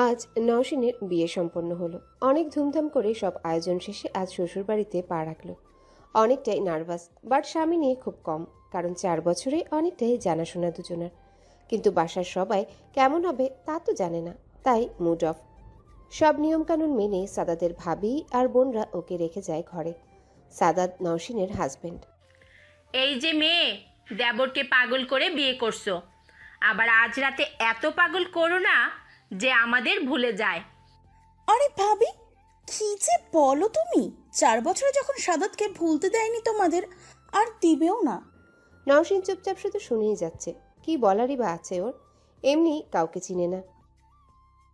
আজ নওশিনের বিয়ে সম্পন্ন হলো। অনেক ধুমধাম করে সব আয়োজন শেষে আজ শ্বশুরবাড়িতে পা রাখলো। অনেকটাই নার্ভাস, বাট স্বামী নিয়ে খুব কম, কারণ 4 বছরে অনেকটাই জানাশোনা দুজনার। কিন্তু বাসার সবাই কেমন হবে তা তো জানে না, তাই মুড অফ। সব নিয়মকানুন মেনে সাদাদের ভাবি আর বোনরা ওকে রেখে যায় ঘরে। সাদাত নওশিনের হাজবেন্ড। এই যে মেয়ে, দেবরকে পাগল করে বিয়ে করছো, আবার আজ রাতে এত পাগল করো না যে আমাদের ভুলে যায়। আরে ভাবি, কি যে বলো তুমি! 4 বছরে যখন সাদাতকে ভুলতে দেয়নি তোমাদের, আর দিবেও না। নওশিন চুপচাপ শুধু শুনেই যাচ্ছে। কি বলারই বা আছে ওর? এমনি কাউকে চিনে না।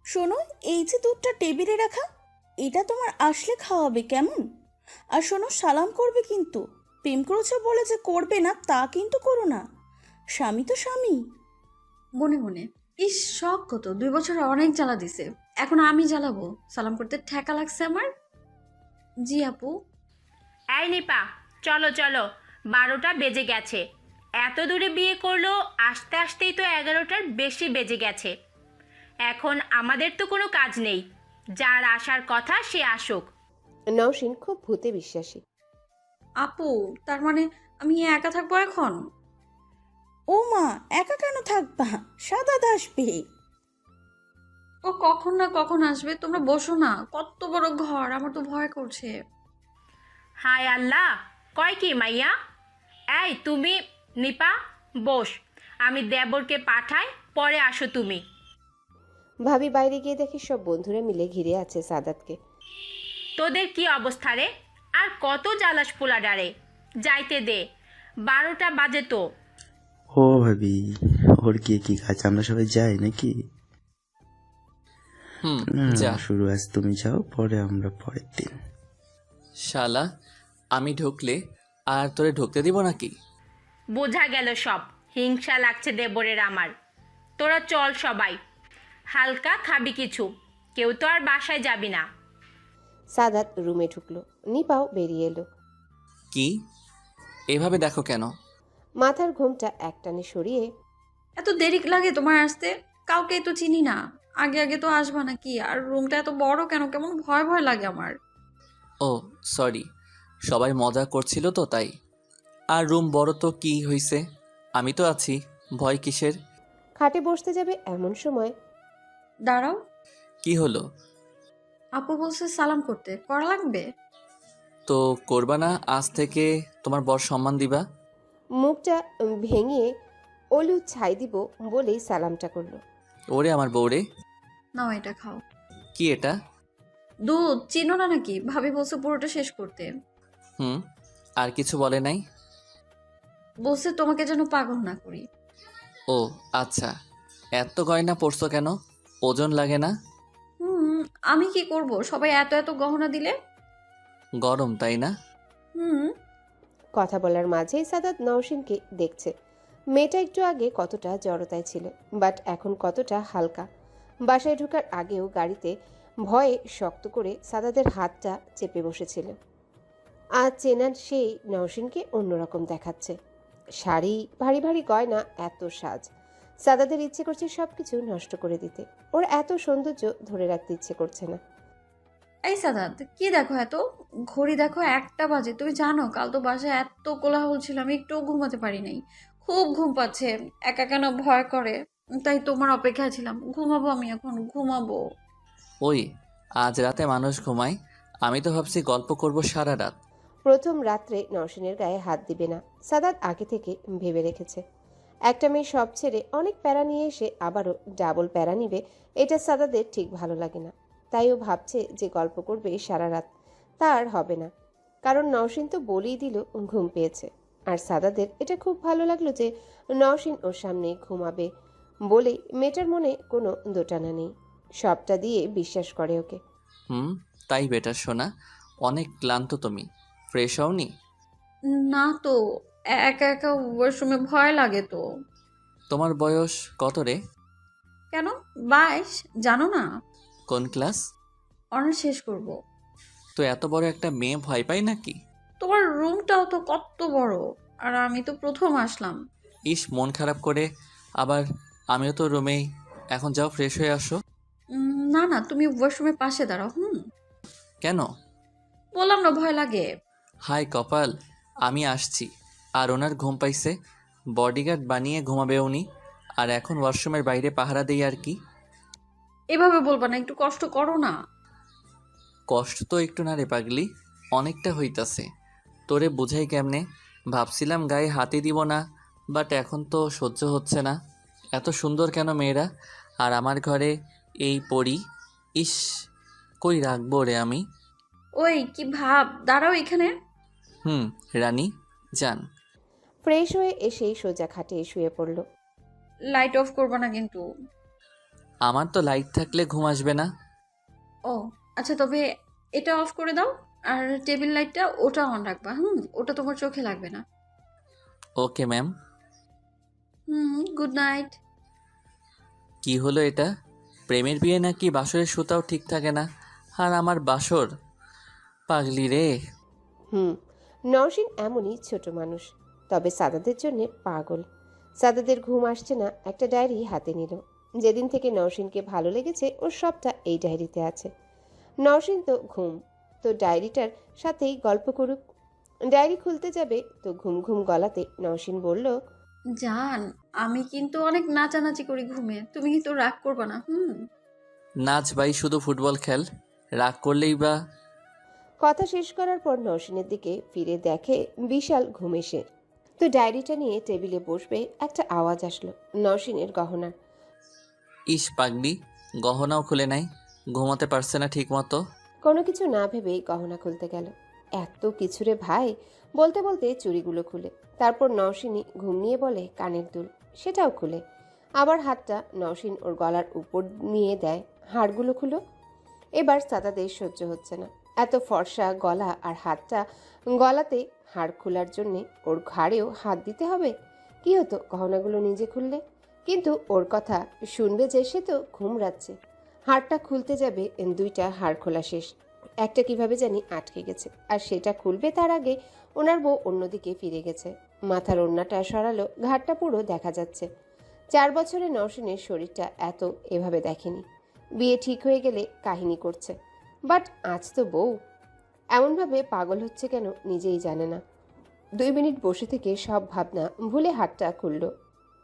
শোনো, এই যে দুধটা টেবিলে রাখা, এটা তোমার আসলে খাওয়াবে কেমন? আর শোনো, সালাম করবে কিন্তু। প্রেম করেছো বলে যে করবে না তা কিন্তু করো না। স্বামী তো স্বামী। মনে মনে, ইস শখ কত, 2 বছর অনেক জ্বালা দিছে, এখন আমি জ্বালাবো? সালাম করতে ঠেকা লাগছে আমার। জি আপু। এই নিপা, চলো চলো, 12টা বেজে গেছে। এত দূরে বিয়ে করলো, আসতে আসতেই তো 11টার বেশি বেজে গেছে। এখন আমাদের তো কোনো কাজ নেই, যার আসার কথা সে আসুক। নওশিন খুব ভূতে বিশ্বাসী। আপু, তার মানে আমি একা থাকবো এখন? ও মা, একা কেন থাকবা? সাদাত আসবে। ও কখন না কখন আসবে, তোমরা বসো না। কত বড় ঘর, আমার তো ভয় করছে। হায় আল্লাহ, কয় কি মাইয়া? এই তুমি, নিপা, বস। আমি দেবরকে পাঠাই, পরে আসো তুমি। ভাবি বাইরে গিয়ে দেখে সব বন্ধুরা মিলে ঘিরে আছে সাদাতকে। তোদের কি অবস্থা রে? আর কত জ্বালাস পোলাডারে? যাইতে দে, 12টা বাজে তো। ও ভাবি, ওর কি কি কাজ, আমরা সবাই যাই নাকি? যা। শুরু আজ তুমি যাও, পরে আমরা পরের দিন। শালা, আমি ঢুকলে আর তোরে ঢুকতে দিব নাকি? বোঝা গেল সব। হিংসা লাগছে দেবরের আমার। তোরা চল সবাই, হালকা খাবি কিছু। কেউ তো আর বাসায় যাবি না। সাদাত রুমে ঢুকলো, নিপাও বেরিয়ে এলো। কি এভাবে দেখো কেন? মাথার ঘোমটা একটানে সরিয়ে। এত দেরি লাগে তোমার আসতে? কাউকে তো চিনি না, আগে আগে তো আসবা নাকি? আর রুমটা এত বড় কেন? কেমন ভয় ভয় লাগে আমার। ও সরি, সবাই মজা করছিল তো তাই। আর রুম বড় তো কি হইছে, আমি তো আছি, ভয় কিসের? খাটে বসতে যাবে এমন সময় দাঁড়াও, কি হলো? আপু বলছে সালাম করতে, করা লাগবে? তো করবা না? আজ থেকে তোমার বর সম্মান দিবা। মুখটা ভেঙে অলু ছাই দিব বলেই সালামটা করলো। ওরে আমার বউরে। নাও এটা খাও। কি এটা? দুধ চিনো না নাকি? ভাবি বলছে পুরোটা শেষ করতে। হুম, আর কিছু বলে নাই? বলছে তোমাকে যেন পাগল না করি। ও আচ্ছা, এত গয়না পরছো কেন? ওজন লাগে না? হুম, আমি কি করব, সবাই এত এত গহনা দিলে। গরম তাই না? হুম। কথা বলার মাঝেই সাদাত নওশিনকে দেখছে। মেয়েটা একটু আগে কতটা জড়তায় ছিল, বাট এখন কতটা হালকা। বাসায় ঢোকার আগেও গাড়িতে ভয়ে শক্ত করে সাদাতের হাতটা চেপে বসেছিল। আজ চেনার সেই নওশিনকে অন্যরকম দেখাচ্ছে। শাড়ি, ভারী ভারী গয়না, এত সাজ। সাদাতের ইচ্ছে করছে সবকিছু নষ্ট করে দিতে। ওর এত সৌন্দর্য ধরে রাখতে ইচ্ছে করছে না। এই সাদাত, কি দেখো এত? ঘড়ি দেখো 1টা বাজে। তুমি জানো কাল তো বাসায় এত কোলাহল ছিল, আমি একটুও ঘুমাতে পারি নাই। খুব ঘুম পাচ্ছে, একা কেন ভয় করে। তাই তোমার অপেক্ষায় ছিলাম। ঘুমাবো, আমি এখন ঘুমাবো। ওই, আজ রাতে মানুষ ঘুমায়, আমি তো ভাবছি গল্প করব সারা রাত। প্রথম রাত্রে নওশিনের গায়ে হাত দিবে না, সাদাত আগে থেকে ভেবে রেখেছে। একটা মেয়ে সব ছেড়ে অনেক প্যারা নিয়ে এসে আবারও ডাবল প্যারা নিবে, এটা সাদাদের ঠিক ভালো লাগে না। তাই ও ভাবছে যে গল্প করবে সারা রাত, তার হবে না। কারণ নওশিন তো বলেই দিল ঘুম পেয়েছে। আর সাদাদের এটা খুব ভালো লাগলো যে নওশিন ওর সামনে ঘুমাবে বলেই মেয়েটার মনে কোনো দোটানা নেই। সবটা দিয়ে বিশ্বাস করে ওকে। হুম, তাই বেটার শোনা। অনেক ক্লান্ত তুমি, ফ্রেশ হওনি? না তো, একা একা ওয়াশরুমে ভয় লাগে তো। তোমার বয়স কত রে? কেন? 22, জানো না? কোন ক্লাস? অনার্স শেষ করব। তো এত বড় একটা মেয়ে ভয় পাই নাকি? তোমার রুমটাও তো কত বড়, আর আমি তো প্রথম আসলাম। ইস, মন খারাপ করে আবার। আমিও তো রুমেই। এখন যাও ফ্রেশ হয়ে আসো। না না, তুমি ওয়াশরুমের পাশে দাঁড়াও। কেন? বললাম না, ভয় লাগে। হাই কপাল, আমি আসছি। আর ওনার ঘুম পাইছে, বডিগার্ড বানিয়ে ঘুমাবে উনি, আর এখন ওয়াশরুমের বাইরে পাহারা দেই আর কি। এভাবে বলবা না, একটু কষ্ট করো না। কষ্ট তো একটু না রে পাগলি, অনেকটা হইতাছে। তোরে বুঝাই কেমনে? ভাবছিলাম গায়ে হাতে দিব না, বাট এখন তো সহ্য হচ্ছে না। এত সুন্দর কেন মেয়েরা, আর আমার ঘরে এই পরি। ইস, কই রাখবো রে আমি? ওই কি ভাব, দাঁড়াও এখানে। রানী যান। ফ্রেশ হয়ে এসেই সোজা খাটে শুয়ে পড়ল। লাইট অফ করবা না কিন্তু। আমার তো লাইট থাকলে ঘুম আসবে না। ও আচ্ছা, তবে এটা অফ করে দাও। আর টেবিল লাইটটা ওটা অন রাখবা। ওটা তোমার চোখে লাগবে না। Okay ma'am. Good night. কি হলো এটা? প্রেমের বিয়ে নাকি বাসরের সুতাও ঠিক থাকে না? আর আমার বাসর, পাগলি রে। নওশিন এমনই ছোট মানুষ, তবে সাদাদের জন্য পাগল। সাদাদের ঘুম আসছে না, একটা ডায়েরি হাতে নিল। যেদিন থেকে নওশিনকে ভালো লেগেছে ওর সবটা এই ডায়েরিতে আছে। নওশিন তো ঘুম, তো ডায়েরিটার সাথেই গল্প করুক। ডায়েরি খুলতে যাবে তো ঘুম ঘুম গলাতে নওশিন বলল, জান, আমি কিন্তু অনেক নাচানাচি করি ঘুমে, তুমি কিন্তু রাগ করবা না। নাচ ভাই, শুধু ফুটবল খেল, রাগ করলেই বা। কথা শেষ করার পর নওশিনের দিকে ফিরে দেখে বিশাল ঘুম এসে। তো ডায়েরিটা নিয়ে টেবিলে বসবে, একটা আওয়াজ আসলো নওশিনের গহনার। ইস পাগলি, গহনাও খুলে নাই, ঘুমাতে পারছে না ঠিক মতো। কোনো কিছু না ভেবেই গহনা খুলতে গেল। এত কিছু রে ভাই, বলতে বলতে চুড়িগুলো খুলে, তারপর নওশিনী ঘুম নিয়ে বলে কানের দুল, সেটাও খুলে। আবার হাতটা নওশিন ওর গলার উপর নিয়ে দেয়, হাড়গুলো খুলো। এবার সাদাদের সহ্য হচ্ছে না, এত ফর্সা গলা আর হাতটা গলাতে হাড় খোলার জন্যে ওর ঘাড়েও হাত দিতে হবে। কি হতো গহনাগুলো নিজে খুললে? কিন্তু ওর কথা শুনবে যে, সে তো ঘুমরাচ্ছে। হাড়টা খুলতে যাবে, দুইটা হাড় খোলা শেষ, একটা কিভাবে জানি আটকে গেছে, আর সেটা খুলবে তার আগে ওনার বউ অন্যদিকে ফিরে গেছে। মাথার ওড়নাটা সরালো, ঘাটটা পুরো দেখা যাচ্ছে। 4 বছরে নওশিনের শরীরটা এত এভাবে দেখেনি। বিয়ে ঠিক হয়ে গেলে কাহিনী করছে, বাট আজ তো বউ। এমনভাবে পাগল হচ্ছে কেন নিজেই জানে না। 2 মিনিট বসে থেকে সব ভাবনা ভুলে হাতটা খুলল।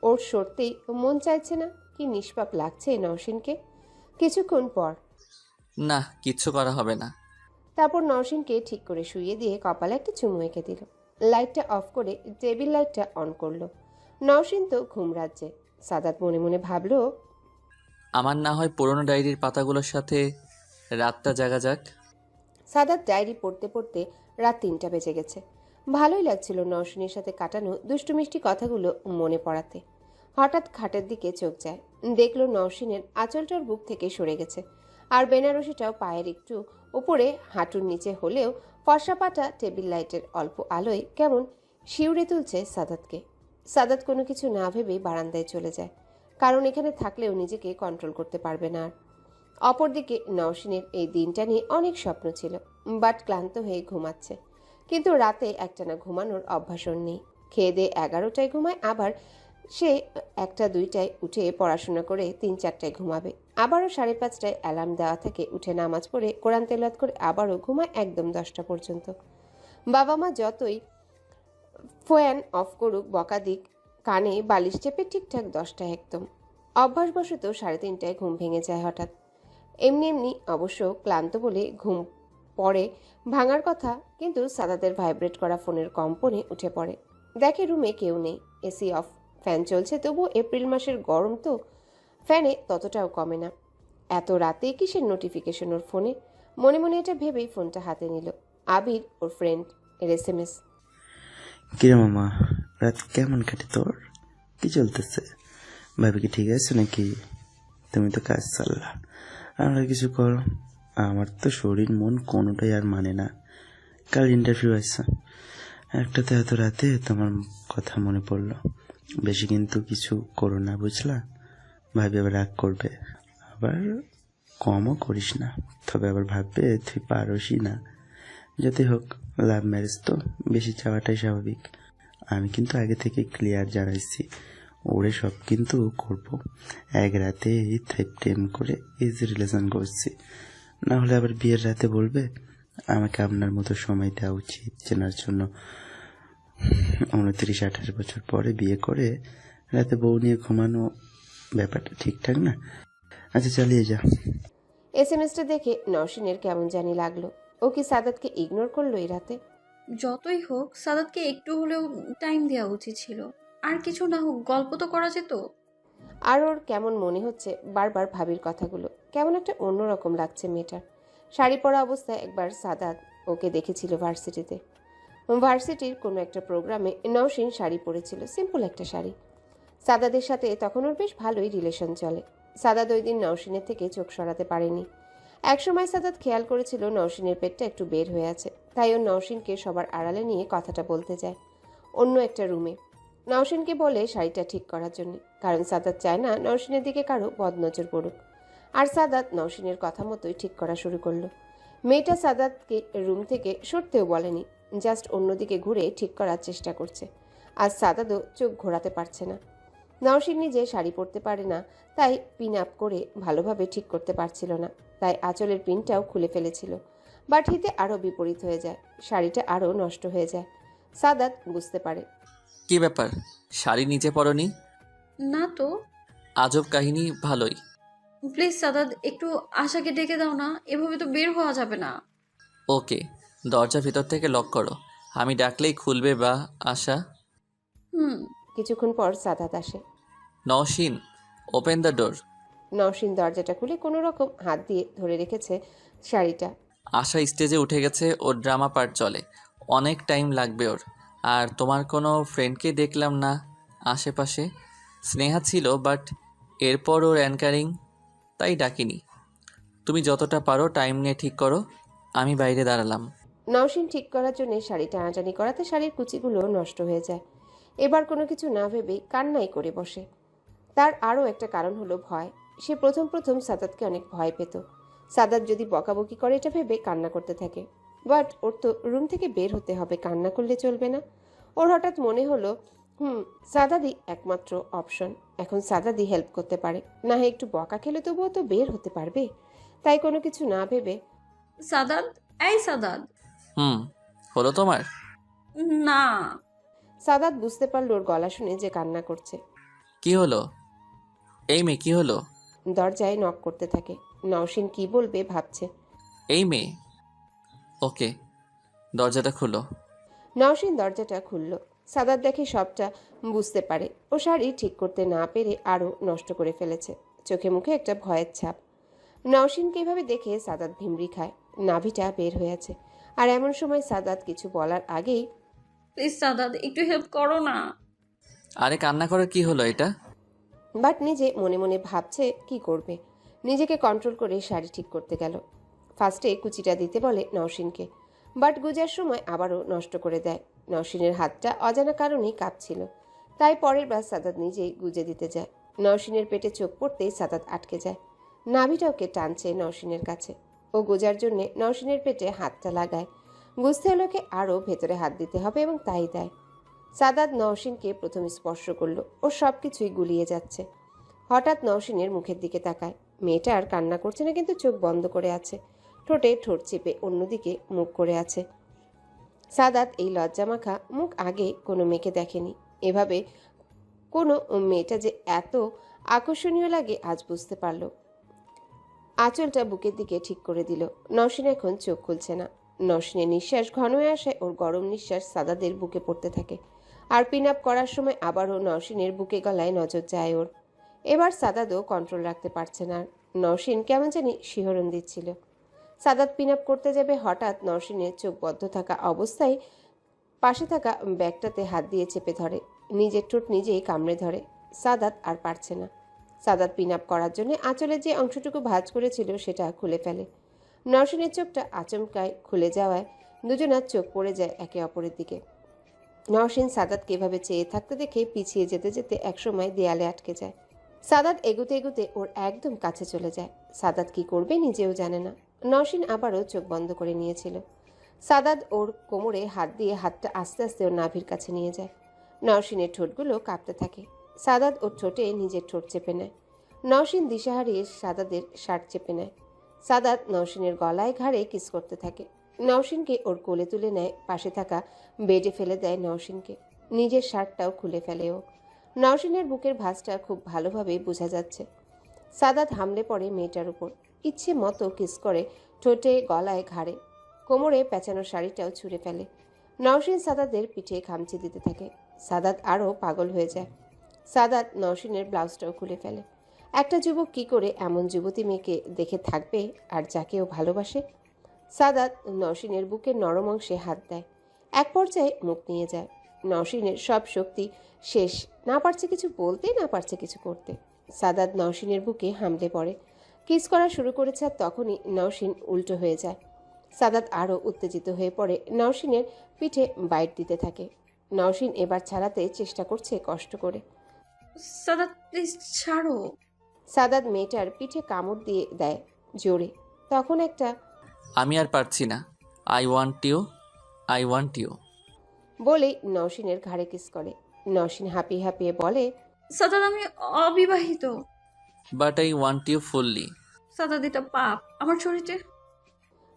ওর সরতেই মন চাইছে না, কি নিষ্পাপ লাগছে নওশিনকে। কিছুক্ষণ পর না, কিচ্ছু করা হবে না। তারপর নওশিনকে ঠিক করে শুইয়ে দিয়ে কপালে একটা চুমু এঁকে দিল। লাইটটা অফ করে টেবিল লাইটটা অন করলো। নওশিন তো ঘুম রাজ্যে। সাদাত মনে মনে ভাবলো, আমার না হয় পুরনো ডায়েরির পাতাগুলোর সাথে রাতটা জাগা যাক। সাদাত ডায়েরি পড়তে পড়তে রাত 3টা বেজে গেছে। ভালোই লাগছিল নওশিনের সাথে কাটানো দুষ্টু মিষ্টি কথাগুলো মনে পড়াতে। হঠাৎ খাটের দিকে চোখ যায়, দেখলো নওশিনের আঁচলটার বুক থেকে সরে গেছে, আর বেনারসিটাও পায়ের একটু উপরে হাঁটুর নিচে হলেও ফর্সা পাটা টেবিল লাইটের অল্প আলোয় কেমন শিউরে তুলছে সাদাতকে। সাদাত কোনো কিছু না ভেবেই বারান্দায় চলে যায়, কারণ এখানে থাকলেও নিজেকে কন্ট্রোল করতে পারবে না আর। অপরদিকে নওশিনের এই দিনটা নিয়ে অনেক স্বপ্ন ছিল, বাট ক্লান্ত হয়ে ঘুমাচ্ছে। কিন্তু রাতে একটানা ঘুমানোর অভ্যাস ওর নেই। খেয়ে দিয়ে 11টায় ঘুমায়, আবার সে 1টা 2টায় উঠে পড়াশোনা করে 3-4টায় ঘুমাবে। আবারও 5:30টায় অ্যালার্ম দেওয়া থাকে, উঠে নামাজ পড়ে কোরআন তেলাওয়াত করে আবারও ঘুমায় একদম 10টা পর্যন্ত। বাবা মা যতই ফ্যান অফ করুক বকাদিক, কানে বালিশ চেপে ঠিকঠাক 10টায় একদম। অভ্যাসবশত 3:30টায় ঘুম ভেঙে যায় হঠাৎ। এমনি এমনি অবশ্য ক্লান্ত বলে ঘুম পড়ে ভাঙার কথা, কিন্তু সাদাতের ভাইব্রেট করা ফোনের কম্পনে উঠে পড়ে। দেখে রুমে কেউ নেই, এসি অফ, ফ্যান চলছে, তবুও এপ্রিল মাসের গরম তো ফ্যানে ততটাও কমে না। এত রাতে কিসের নোটিফিকেশন ওর ফোনে? মনে মনে এটা ভেবেই ফোনটা হাতে নিল। আবির, ওর ফ্রেন্ড, এর SMS। কিরে মামা, রাত কেমন কাটে তোর? কি চলতেছে? ভাবি কি ঠিক আছে নাকি? তুমি তো কাজ চাল্লা, আমরা কিছু করো। আমার তো শরীর মন কোনোটাই আর মানে না। কাল ইন্টারভিউ আছে, একটাতে এত রাতে তোমার কথা মনে পড়লো। বেশি কিন্তু কিছু করো না, বুঝলা? ভাবি আবার রাগ করবে, আবার কমও করিস না, তবে আবার ভাববে তুই পারসই না। যতই হোক লাভ ম্যারেজ তো, বেশি চাওয়াটাই স্বাভাবিক। আমি কিন্তু আগে থেকে ক্লিয়ার জানাইছি, ওরে সব কিন্তু করবো। এক রাতে প্রেম করে ইজি রিলেশন করছি, না হলে আবার বিয়ের রাতে বলবে আমাকে আপনার মতো সময় দেওয়া উচিত চেনার জন্য। 29-28 বছর পরে বিয়ে করে রাতে বউ নিয়ে ঘুমানো ব্যাপারটা ঠিকঠাক না। আচ্ছা চালিয়ে যা। এসএমএসটা দেখে নওশিনের কেমন জানি লাগলো। ও কি সাদাতকে ইগনোর করলো এই রাতে? যতই হোক সাদাতকে একটু হলেও টাইম দেওয়া উচিত ছিল। আর কিছু না হোক গল্প তো করা যেত। আর ওর কেমন মনে হচ্ছে বারবার ভাবির কথাগুলো। কেমন একটা অন্যরকম লাগছে মেয়েটার। শাড়ি পরা অবস্থায় একবার সাদাত ওকে দেখেছিল ভার্সিটিতে। ভার্সিটির কোনো একটা প্রোগ্রামে নওশিন শাড়ি পরেছিল, সিম্পল একটা শাড়ি। সাদাদের সাথে তখন ওর বেশ ভালোই রিলেশন চলে। সাদাত ওই দিন নওশিনের থেকে চোখ সরাতে পারেনি। একসময় সাদাত খেয়াল করেছিল নওশিনের পেটটা একটু বের হয়ে আছে, তাই ও নওশিনকে সবার আড়ালে নিয়ে কথাটা বলতে যায় অন্য একটা রুমে। নওশিনকে বলে শাড়িটা ঠিক করার জন্য, কারণ সাদাত চায় না নওশিনের দিকে কারো বদনজর পড়ুক। আর সাদাত নওশিনের কথা মতোই ঠিক করা শুরু করলো। মেয়েটা সাদাতকে রুম থেকে সরতেও বলেনি, জাস্ট অন্যদিকে ঘুরে ঠিক করার চেষ্টা করছে। আর সাদাতও চোখ ঘোরাতে পারছে না। নওশিন নিজে শাড়ি পরতে পারে না, তাই পিন আপ করে ভালোভাবে ঠিক করতে পারছিল না, তাই আঁচলের পিনটাও খুলে ফেলেছিল। বাট হিতে আরও বিপরীত হয়ে যায়, শাড়িটা আরও নষ্ট হয়ে যায়। সাদাত বুঝতে পারে। কি ব্যাপার, শাড়ি নিচে পরনি? না তো। আজব কাহিনী, ভালোই। প্লিজ সাদাত, একটু আশাকে ডেকে দাও না, এভাবে তো বের হওয়া যাবে না। ওকে, দরজা ভিতর থেকে লক করো, আমি ডাকলেই খুলবে বা আশা? হুম। কিছুক্ষণ পর সাদাত আসে। Nowshin, open the door. Nowshin দরজাটা খুলে কোনো রকম হাত দিয়ে ধরে রেখেছে শাড়িটা। আশা স্টেজে উঠে গেছে, ওর ড্রামা পার্ট চলে, অনেক টাইম লাগবে ওর। আর তোমার কোনো ফ্রেন্ডকে দেখলাম না আশেপাশে। স্নেহা ছিল, বাট এরপর ওর অ্যাঙ্কারিং, তাই ডাকিনি। তুমি যতটা পারো টাইম নিয়ে ঠিক করো, আমি বাইরে দাঁড়ালাম। নওশিন ঠিক করার জন্য শাড়ি টানাটানি করাতে শাড়ির কুচিগুলো নষ্ট হয়ে যায়। এবার কোনো কিছু না ভেবেই কান্নাই করে বসে। তার আরও একটা কারণ হলো ভয়। সে প্রথম প্রথম সাদাতকে অনেক ভয় পেত। সাদাত যদি বকাবকি করে এটা ভেবে কান্না করতে থাকে। বাট ওর তো রুম থেকে বের হতে হবে, কান্না করলে চলবে না। ওর হঠাৎ মনে হলো সাদাদি একমাত্র অপশন। এখন সাদাদি হেল্প করতে পারে, না হয় একটু বকা খেলে তবুও তো বের হতে পারবে। তাই কোনো কিছু না ভেবে সাদাত, এই সাদাত। হলো তোমার? না। সাদাত বুঝতে পারল ওর গলা শুনে যে কান্না করছে। কি হলো? এই মেয়ে, কি হলো? দরজায় নক করতে থাকে। নওশিন কি বলবে ভাবছে। এই মেয়ে। ওকে, দরজাটা খুলো। নওশিন দরজাটা খুলল। সাদাত দেখে সবটা বুঝতে পারে। ও শাড়ি ঠিক করতে না পেরে আরও নষ্ট করে ফেলেছে। চোখে মুখে একটা ভয়ের ছাপ। নওশিনকে এভাবে দেখে সাদাত ভিমরি খায়, নাভিটা বের হয়ে আছে। আর এমন সময় সাদাত কিছু বলার আগেই প্লিজ সাদাত, একটু হেল্প করো না। আরে কান্না করার কি হলো এটা? বাট নিজে মনে মনে ভাবছে কি করবে। নিজেকে কন্ট্রোল করে শাড়ি ঠিক করতে গেল। ফার্স্টে কুচিটা দিতে বলে নওশিনকে, বাট গুজার সময় আবারও নষ্ট করে দেয়। নওশিনের হাতটা অজানা কারণেই কাঁপছিল, তাই পরের বার সাদাত নিজেই গুজে দিতে যায়। নওশিনের পেটে চোখ পড়তেই সাদাত আটকে যায়। নাভিটা ওকে টানছে নওশিনের কাছে। ও গোজার জন্যে নওশিনের পেটে হাতটা লাগায়। বুঝতে হলো ওকে আরও ভেতরে হাত দিতে হবে এবং তাই দেয়। সাদাত নওশিনকে প্রথম স্পর্শ করলো। ও সব কিছুই গুলিয়ে যাচ্ছে। হঠাৎ নওশিনের মুখের দিকে তাকায়। মেয়েটা আর কান্না করছে না, কিন্তু চোখ বন্ধ করে আছে, ঠোঁটে ঠোঁট চেপে অন্যদিকে মুখ করে আছে। সাদাত এই লজ্জামাখা মুখ আগে কোনো মেয়েকে দেখেনি। এভাবে কোনো মেয়েটা যে এত আকর্ষণীয় লাগে আজ বুঝতে পারল। আঁচলটা বুকের দিকে ঠিক করে দিল। নওশিন এখন চোখ খুলছে না। নওশিনের নিঃশ্বাস ঘন হয়ে আসায় ওর গরম নিঃশ্বাস সাদাদের বুকে পড়তে থাকে। আর পিন আপ করার সময় আবারও নওশিনের বুকে গলায় নজর যায় ওর। এবার সাদাদও কন্ট্রোল রাখতে পারছে না। নওশিন কেমন জানি শিহরণ দিচ্ছিল। সাদাত পিন আপ করতে যাবে, হঠাৎ নওশিনের চোখ বদ্ধ থাকা অবস্থায় পাশে থাকা ব্যাগটাতে হাত দিয়ে চেপে ধরে। নিজের ঠোঁট নিজেই কামড়ে ধরে। সাদাত আর পারছে না। সাদাত পিন আপ করার জন্য আঁচলের যে অংশটুকু ভাঁজ করেছিল সেটা খুলে ফেলে। নওশিনের চোখটা আচমকায় খুলে যাওয়ায় দুজনার চোখ পড়ে যায় একে অপরের দিকে। নওশিন সাদাতকে এভাবে চেয়ে থাকতে দেখে পিছিয়ে যেতে যেতে একসময় দেয়ালে আটকে যায়। সাদাত এগুতে এগুতে ওর একদম কাছে চলে যায়। সাদাত কি করবে নিজেও জানে না। নওশিন আবারও চোখ বন্ধ করে নিয়েছিল। সাদাত ওর কোমরে হাত দিয়ে হাতটা আস্তে আস্তে ওর নাভির কাছে নিয়ে যায়। নওশিনের ঠোঁটগুলো কাঁপতে থাকে। সাদাত ওর ঠোঁটে নিজের ঠোঁট চেপে নেয়। নওশিন দিশাহারিয়ে সাদাদের শার্ট চেপে নেয়। সাদাত নওশিনের গলায় ঘাড়ে কিস করতে থাকে। নওশিনকে ওর কোলে তুলে নেয়, পাশে থাকা বেডে ফেলে দেয় নওশিনকে। নিজের শার্টটাও খুলে ফেলে ও। নওশিনের বুকের ভাঁজটা খুব ভালোভাবে বোঝা যাচ্ছে। সাদাত হামলে পড়ে মেয়েটার উপর, ইচ্ছে মতো কিস করে ঠোঁটে, গলায়, ঘাড়ে। কোমরে পেঁচানো শাড়িটাও ছুঁড়ে ফেলে। নওশিন সাদাতের পিঠে খামচি দিতে থাকে। সাদাত আরও পাগল হয়ে যায়। সাদাত নওশিনের ব্লাউজটাও খুলে ফেলে। একটা যুবক কি করে এমন যুবতী মেয়েকে দেখে থাকবে আর যাকেও ভালোবাসে? সাদাত নওশিনের বুকের নরম অংশে হাত দেয়। এক পর্যায়ে মুখ নিয়ে যায়। নওশিনের সব শক্তি শেষ, না পারছে কিছু বলতে, না পারছে কিছু করতে। সাদাত নওশিনের বুকে হামলে পড়ে, কিস করা শুরু করেছে, আর তখনই নওশিন উল্টো হয়ে যায়। সাদাত আরও উত্তেজিত হয়ে পড়ে, নওশিনের পিঠে বাইট দিতে থাকে। নওশিন এবার ছাড়াতে চেষ্টা করছে কষ্ট করে। সাদাত প্লিজ ছাড়ো। সাদাত মেয়েটার পিঠে কামড় দিয়ে দেয় জোরে। তখন একটা আমি আর পারছি না। I want you, I want you. বলেই নওশিনের ঘাড়ে কিস করে। নওশিন হাঁপিয়ে হাঁপিয়ে বলে, সাদাত আমি অবিবাহিত। But I want you fully. Sadat এটা পাপ আমার শরীরে।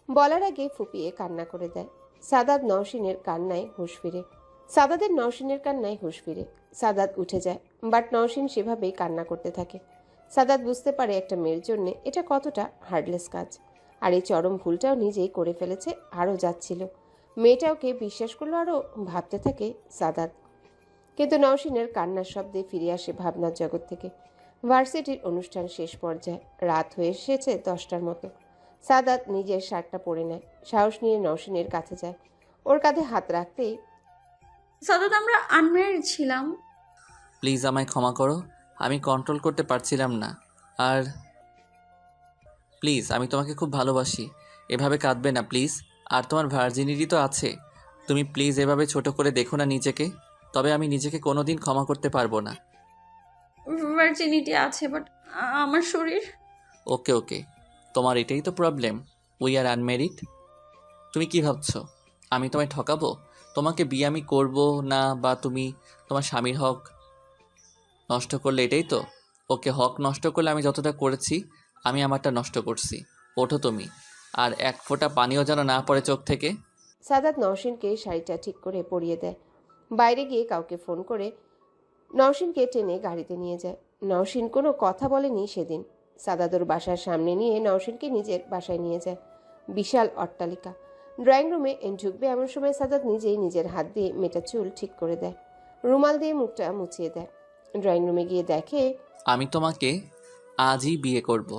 বলার আগে ফুপিয়ে কান্না করে দেয়। সাদাত নওশিনের কান্নায় হুঁশ ফিরে। সাদাতের নওশিনের কান্নায় হুঁশ ফিরে। সাদাত উঠে যায়, বাট নওশিন সেভাবেই কান্না করতে থাকে। সাদাত বুঝতে পারে একটা মেয়ের জন্য এটা কতটা হার্ডলেস কাজ, আর এই চরম ভুলটাও নিজেই করে ফেলেছে। আরও যাচ্ছিল, মেয়েটা ওকে বিশ্বাস করলো, আরও ভাবতে থাকে সাদাত। কিন্তু নওশিনের কান্নার শব্দে ফিরে আসে ভাবনার জগৎ থেকে। ভার্সিটির অনুষ্ঠান শেষ পর্যায়ে, রাত হয়ে এসেছে 10টার মতো। সাদাত নিজের শার্টটা পরে নেয়, সাহস নিয়ে নওশিনের কাছে যায়। ওর কাঁধে হাত রাখতেই, সাদাত আমরা আনম্যারিড ছিলাম। প্লিজ আমায় ক্ষমা করো, আমি কন্ট্রোল করতে পারছিলাম না। আর প্লিজ, আমি তোমাকে খুব ভালোবাসি। এভাবে কাঁদবে না প্লিজ। আর তোমার ভার্জিনিটি তো আছে। তুমি প্লিজ এভাবে ছোট করে দেখো না নিজেকে। তবে আমি নিজেকে কোনোদিন ক্ষমা করতে পারবো না। ভার্জিনিটি আছে বাট আমার শরীর। ওকে ওকে, তোমার এটাই তো প্রবলেম। We are unmarried. তুমি কি ভাবছো আমি তোমায় ঠকাবো? তোমাকে বিয়ে আমি করবো না, বা তুমি তোমার স্বামীর হক নষ্ট করলে, এটাই তো? ওকে, হক নষ্ট করলে আমি যতটা করেছি আমি আমারটা নষ্ট করছি। ওঠো তুমি, আর এক ফোঁটা পানিও যেন না পড়ে চোখ থেকে। সাদাত নওশিনকে শাড়িটা ঠিক করে পরিয়ে দেয়। বাইরে গিয়ে কাউকে ফোন করে নওশিনকে টেনে গাড়িতে নিয়ে যায়। নওশিন কোনো কথা বলেনি সেদিন। সাদাতর বাসার সামনে নিয়ে নওশিনকে নিজের বাসায় নিয়ে যায়। বিশাল অট্টালিকা। ড্রয়িং রুমে ঢুকবে এমন সময় সাদাত নিজেই নিজের হাত দিয়ে মেয়েটার চুল ঠিক করে দেয়, রুমাল দিয়ে মুখটা মুছিয়ে দেয়। ড্রয়িং রুমে গিয়ে দেখে আমি তোমাকে আজই বিয়ে করব।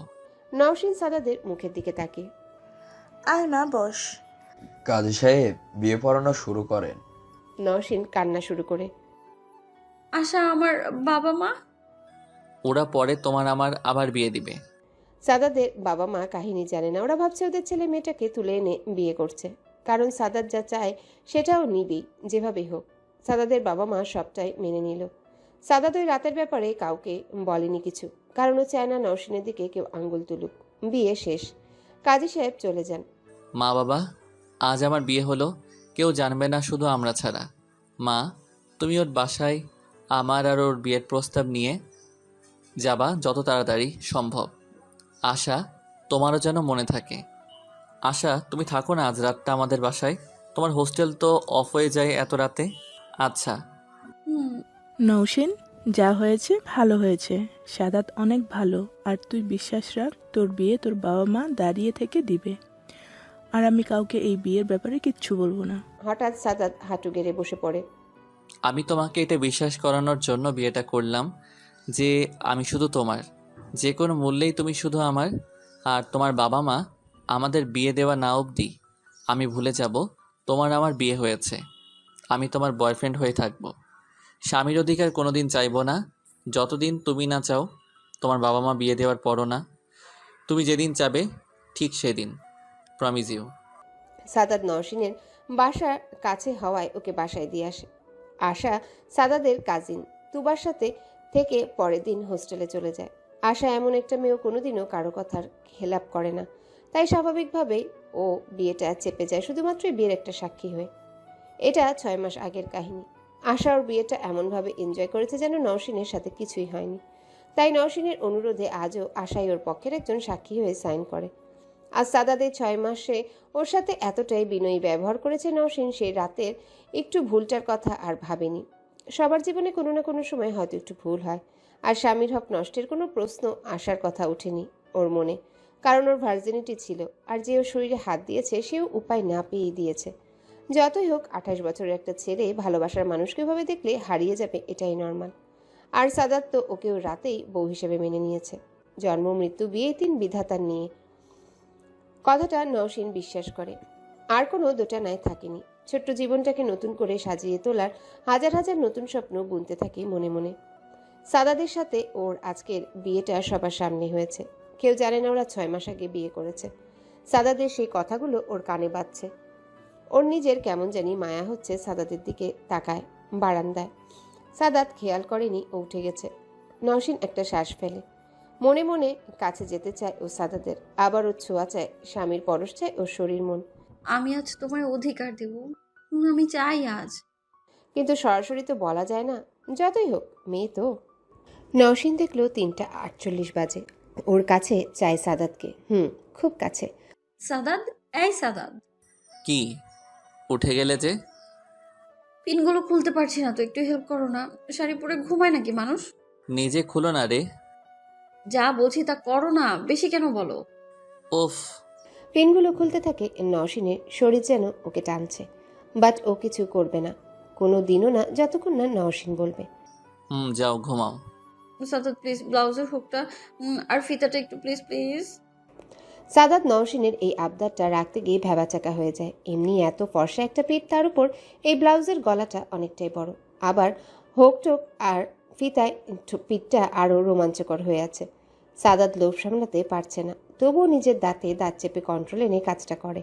নওশিন সাদাতের মুখের দিকে তাকিয়ে, আয় মা বস। কাজী সাহেব বিয়ে পড়ানো শুরু করেন। নওশিন কান্না শুরু করে। আশা আমার বাবা মা। ওরা পরে তোমার আমার আবার বিয়ে দিবে। সাদাতের বাবা মা কাহিনী জানে না। ওরা ভাবছে ওদের ছেলে মেয়েটাকে তুলে এনে বিয়ে করছে, কারণ সাদাত যা চায় সেটাও নিবেই, যেভাবেই হোক। সাদাতের বাবা মা সবটাই মেনে নিল। সাদাত ওই রাতের ব্যাপারে কাউকে বলেনি কিছু, কারণ ও চায় না নওশিনের দিকে কেউ আঙ্গুল তুলুক। বিয়ে শেষ, কাজী সাহেব চলে যান। মা বাবা, আজ আমার বিয়ে হলো, কেউ জানবে না, শুধু আমরা ছাড়া। মা, তুমি ওর বাসায় আমার আর ওর বিয়ের প্রস্তাব নিয়ে যাবা যত তাড়াতাড়ি সম্ভব। আশা, তোমারও যেন মনে থাকে। আশা, তুমি থাকো না আজ রাতটা আমাদের বাসায়। তোমার হোস্টেল তো অফ হয়ে যায় এত রাতে। আচ্ছা। নৌশিন, যা হয়েছে ভালো হয়েছে। সাদাত অনেক ভালো, আর তুই বিশ্বাস রাখ, তোর বিয়ে তোর বাবা মা দাঁড়িয়ে থেকে দিবে। আর আমি কাউকে এই বিয়ের ব্যাপারে কিচ্ছু বলবো না। হঠাৎ সাদাত হাঁটু গেড়ে বসে পড়ে। আমি তোমাকে এটা বিশ্বাস করানোর জন্য বিয়েটা করলাম যে আমি শুধু তোমার, যে কোনো মূল্যেই তুমি শুধু আমার। আর তোমার বাবা মা আমাদের বিয়ে দেওয়া না অবধি আমি ভুলে যাব তোমার আমার বিয়ে হয়েছে। আমি তোমার বয়ফ্রেন্ড হয়ে থাকবো। স্বামীর অধিকার কোনোদিন চাইবো না, যতদিন তুমি না চাও। তোমার বাবা মা বিয়ে দেওয়ার পরও না। তুমি যেদিন চাবে ঠিক সেদিন। Promise you. সাদাত নওশিনের বাসার কাছে হওয়ায় ওকে বাসায় দিয়ে আসে। আশা সাদাদের কাজিন, তুবার সাথে থেকে পরের দিন হোস্টেলে চলে যায়। আশা এমন একটা মেয়েও কোনোদিনও কারো কথার খেলাপ করে না, তাই স্বাভাবিকভাবেই ও বিয়েটা চেপে যায় শুধুমাত্র বিয়ের একটা সাক্ষী হয়ে। এটা 6 মাস আগের কাহিনী। আশা ওর বিয়েটা এমনভাবে এনজয় করেছে যেন নওশিনের সাথে কিছুই হয়নি। তাই নওশিনের অনুরোধে আজও আশাই ওর পক্ষের একজন সাক্ষী হয়ে সাইন করে। আজ সাদাদের 6 মাসে ওর সাথে এতটাই বিনয়ী ব্যবহার করেছে নওশিন, সেই রাতের একটু ভুলটার কথা আর ভাবেনি। সবার জীবনে কোনো না কোনো সময় হয়তো একটু ভুল হয়, আর স্বামীর হক নষ্টের কোনো প্রশ্ন আসার কথা ওঠেনি ওর মনে, কারণ ওর ভার্জিনিটি ছিল, আর যে ওর শরীরে হাত দিয়েছে সেও উপায় না পেয়েই দিয়েছে। যতই হোক 28 বছরের একটা ছেলে ভালোবাসার মানুষকে ভাবে দেখলে হারিয়ে যাবে, এটাই নর্মাল। আর সাদাত তো ওকে ওর রাতেই বউ হিসেবে মেনে নিয়েছে। জন্ম মৃত্যু বিয়ে 3 বিধাতার নিয়ে, কথাটা নওশিন বিশ্বাস করে। আর কোনো দোটানায় থাকেনি। ছোট্ট জীবনটাকে নতুন করে সাজিয়ে তোলার হাজার হাজার নতুন স্বপ্ন বুনতে থাকে মনে মনে। সাদাদের সাথে ওর আজকের বিয়েটা সবার সামনে হয়েছে। কেউ জানে না ওরা 6 মাস আগে বিয়ে করেছে। সাদাদের সেই কথাগুলো ওর কানে বাজছে। ওর নিজের কেমন জানি মায়া হচ্ছে সাদাদের দিকে তাকায় বারান্দায়। সাদাত খেয়াল করেনি ও উঠে গেছে। নওশিন একটা শ্বাস ফেলে। মনে মনে কাছে যেতে চায় ও সাদাদের, আবার ওর ছোঁয়া চায়, স্বামীর পরশ চায় ওর শরীর মন। আমি আজ তোমায় অধিকার দেব, আমি চাই আজ। কিন্তু সরাসরি তো বলা যায় না। যতই হোক মেয়ে তো। নওশিন দেখলো 3:48 বাজে। ওর কাছে চায় সাদাতকে, খুব কাছে। সাদাত, এই সাদাত, কি উঠে গেলে যে? পিনগুলো খুলতে পারছি না তো, একটু হেল্প করো না। শাড়ি পরে ঘুমায় নাকি মানুষ? নিজে খুলো না রে। যা বলছি তা করো না, বেশি কেন বলো? ওফ। পিনগুলো খুলতে থাকে। নওশিনের শরীর যেন ওকে টানছে, বাট ও কিছু করবে না, কোনো দিনও না, যতক্ষণ না নওশিন বলবে। যাও ঘুমাও। সাদাত প্লিজ, ব্লাউজের হুকটা আর ফিতাটা একটু প্লিজ প্লিজ। সাদাত নওশিনের এই আবদারটা রাখতে গিয়ে ভ্যাবাচাকা হয়ে যায়। এমনি এত ফর্সা একটা পিঠ, তার উপর এই ব্লাউজের গলাটা অনেকটাই বড়, আবার হোকটোক আর ফিতায় পিঠটা আরও রোমাঞ্চকর হয়ে আছে। সাদাত লোভ সামলাতে পারছে না, তবুও নিজের দাঁতে দাঁত চেপে কন্ট্রোল এনে কাজটা করে।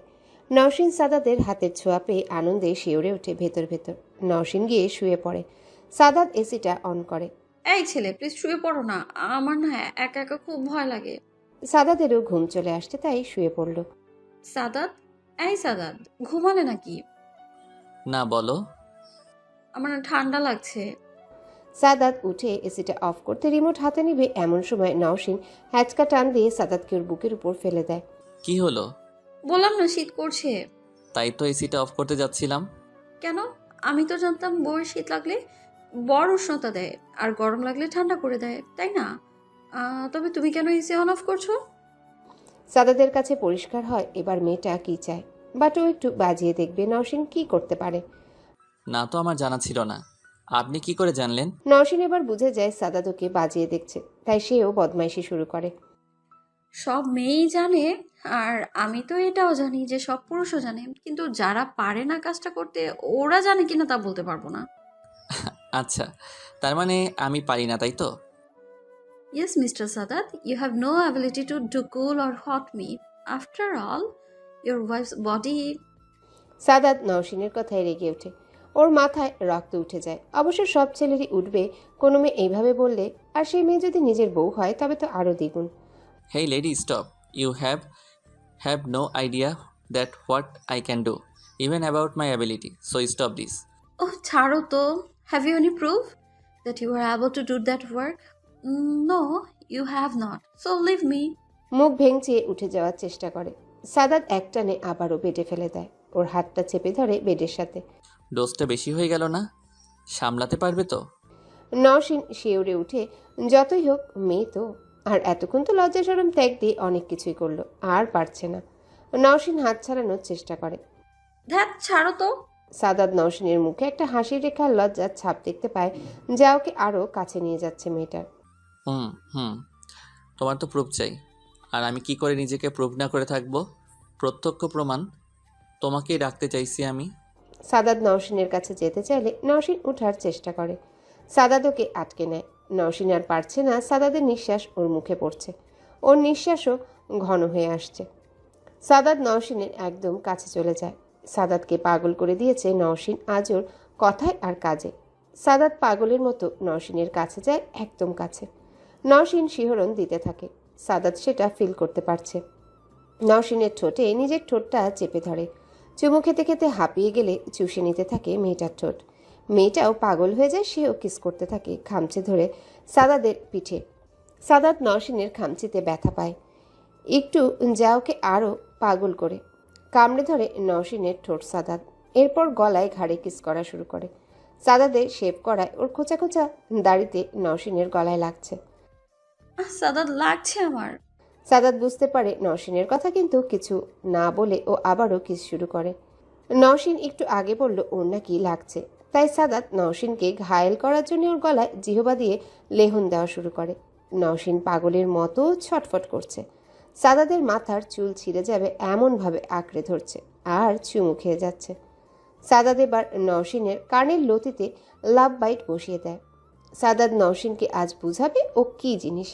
নওশিন সাদাতের হাতের ছোঁয়া পেয়ে আনন্দে শিউরে ওঠে ভেতর ভেতর। নওশিন গিয়ে শুয়ে পড়ে। সাদাত এসিটা অন করে। এই ছেলে প্লিজ শুয়ে পড়ো না, আমার না একা একা খুব ভয় লাগে। সাদাতেরও ঘুম চলে আসছে, তাই শুয়ে পড়ল। সাদাত, এই সাদাত, ঘুমালে নাকি? না, বলো। আমার না ঠান্ডা লাগছে। সাদাত উঠে এসিটা অফ করতে রিমোট হাতে নিবে, এমন সময় নওশিন হ্যাচকা টান দিয়ে সাদাতকে ওর বুকের উপর ফেলে দেয়। কি হলো? বললাম না শীত করছে। তাই তো এসিটা অফ করতে যাচ্ছিলাম। কেন? আমি তো জানতাম বউয়ের শীত লাগলে বড় উষ্ণতা দেয় আর গরম লাগলে ঠান্ডা করে দেয়, তাই না? তবে তুমি কেন এসি অন অফ করছো? সাদাতের কাছে পরিষ্কার হয় এবার মেয়েটা কি চায়, বাট ও একটু বাজিয়ে দেখবে নওশিন কি করতে পারে। না তো আমার জানা ছিল না। আপনি কি করে জানলেন? নওশিন এবার বুঝে যায় সাদাত ওকে বাজিয়ে দেখছে, তাই সেও বদমাইশি শুরু করে। সব মেয়েই জানে, আর আমি তো এটাও জানি যে সব পুরুষও জানে, কিন্তু যারা পারে না কাজটা করতে ওরা জানে কিনা তা বলতে পারবো না। আচ্ছা, তার মানে আমি পারি না, তাই তো? Yes, Mr. Sadat, you have no ability to do cool or hot me. After all, your wife's body. Saadat নওশিনের কথায় রেগে ওঠে। ওর মাথায় রক্ত উঠে যায়। অবশ্য সব ছেলেরই উঠবে কোনো মেয়ে এইভাবে বললে, আর সেই মেয়ে যদি নিজের বউ হয় তবে তো আরও দ্বিগুণ। Hey lady, stop. You have no idea that what I can do, even about my ability. So stop this. Oh, ছাড়ো তো. Have you any proof that you are able to do that work? No, you have not. So leave me. মুখ ভেঙচিয়ে উঠে যাওয়ার চেষ্টা করে। সাদাত একটানে আবারও বেডে ফেলে দেয়। ওর হাতটা চেপে ধরে বেডের সাথে। ডোজটা বেশি হয়ে গেল না? সামলাতে পারবে তো? নওশিন শিউরে উঠে, যতই হোক মেয়ে তো, আর এতক্ষণ তো লজ্জা শরম ত্যাগ দিয়ে অনেক কিছুই করলো, আর পারছে না। নওশিন হাত ছাড়ানোর চেষ্টা করে। ধ্যাত, ছাড়ো তো. সাদাত নওশিনের মুখে একটা হাসির রেখার লজ্জার ছাপ দেখতে পায়, যা ওকে আরও কাছে নিয়ে যাচ্ছে মেয়েটার। হুম তোমার তো প্রুফ চাই, আর আমি কি করে নিজেকে প্রুফ না করে থাকবো? প্রত্যক্ষ প্রমাণ তোমাকেই রাখতে চাইছি আমি। সাদাত নওশিনের কাছে যেতে চাইলে নওশিন উঠার চেষ্টা করে। সাদাত ওকে আটকে নেয়। নওশিন আর পারছে না। সাদাতের নিঃশ্বাস ওর মুখে পড়ছে, ওর নিঃশ্বাসও ঘন হয়ে আসছে। সাদাত নওশিনের একদম কাছে চলে যায়। সাদাতকে পাগল করে দিয়েছে নওশিন আজ ওর কথায় আর কাজে। সাদাত পাগলের মতো নওশিনের কাছে যায়, একদম কাছে। নওশিন শিহরণ দিতে থাকে। সাদাত সেটা ফিল করতে পারছে। নওশিনের ঠোঁটে নিজের ঠোঁটটা চেপে ধরে। চুমু খেতে খেতে হাঁপিয়ে গেলে চুষে নিতে থাকে মেয়েটার ঠোঁট। মেয়েটাও পাগল হয়ে যায়, সেও কিস করতে থাকে খামচে ধরে সাদাদের পিঠে। সাদাত নওশিনের খামচিতে ব্যথা পায়, একটু যা ওকে আরও পাগল করে। কামড়ে ধরে নওশিনের ঠোঁট সাদাত, এরপর গলায় ঘাড়ে কিস করা শুরু করে। সাদাদের শেভ করায় ওর খোঁচা খোঁচা দাড়িতে নওশিনের গলায় লাগছে। সাদাত লাগছে আমার। সাদাত বুঝতে পারে নওশিনের কথা, কিন্তু কিছু না বলে ও আবারও কিস শুরু করে। নওশিন একটু আগে বলল ওর নাকি লাগছে, তাই সাদাত নওশিনকে ঘায়েল করার জন্য ওর গলায় জিহবা দিয়ে লেহন দেওয়া শুরু করে। নওশিন পাগলের মতো ছটফট করছে। সাদাদের মাথার চুল ছিঁড়ে যাবে এমনভাবে আঁকড়ে ধরছে আর চুমু খেয়ে যাচ্ছে। সাদাত এবার নওশিনের কানের লতিতে লাভ বাইট বসিয়ে দেয়। সাদাত নওশিনকে আজ বুঝাবে ও কী জিনিস,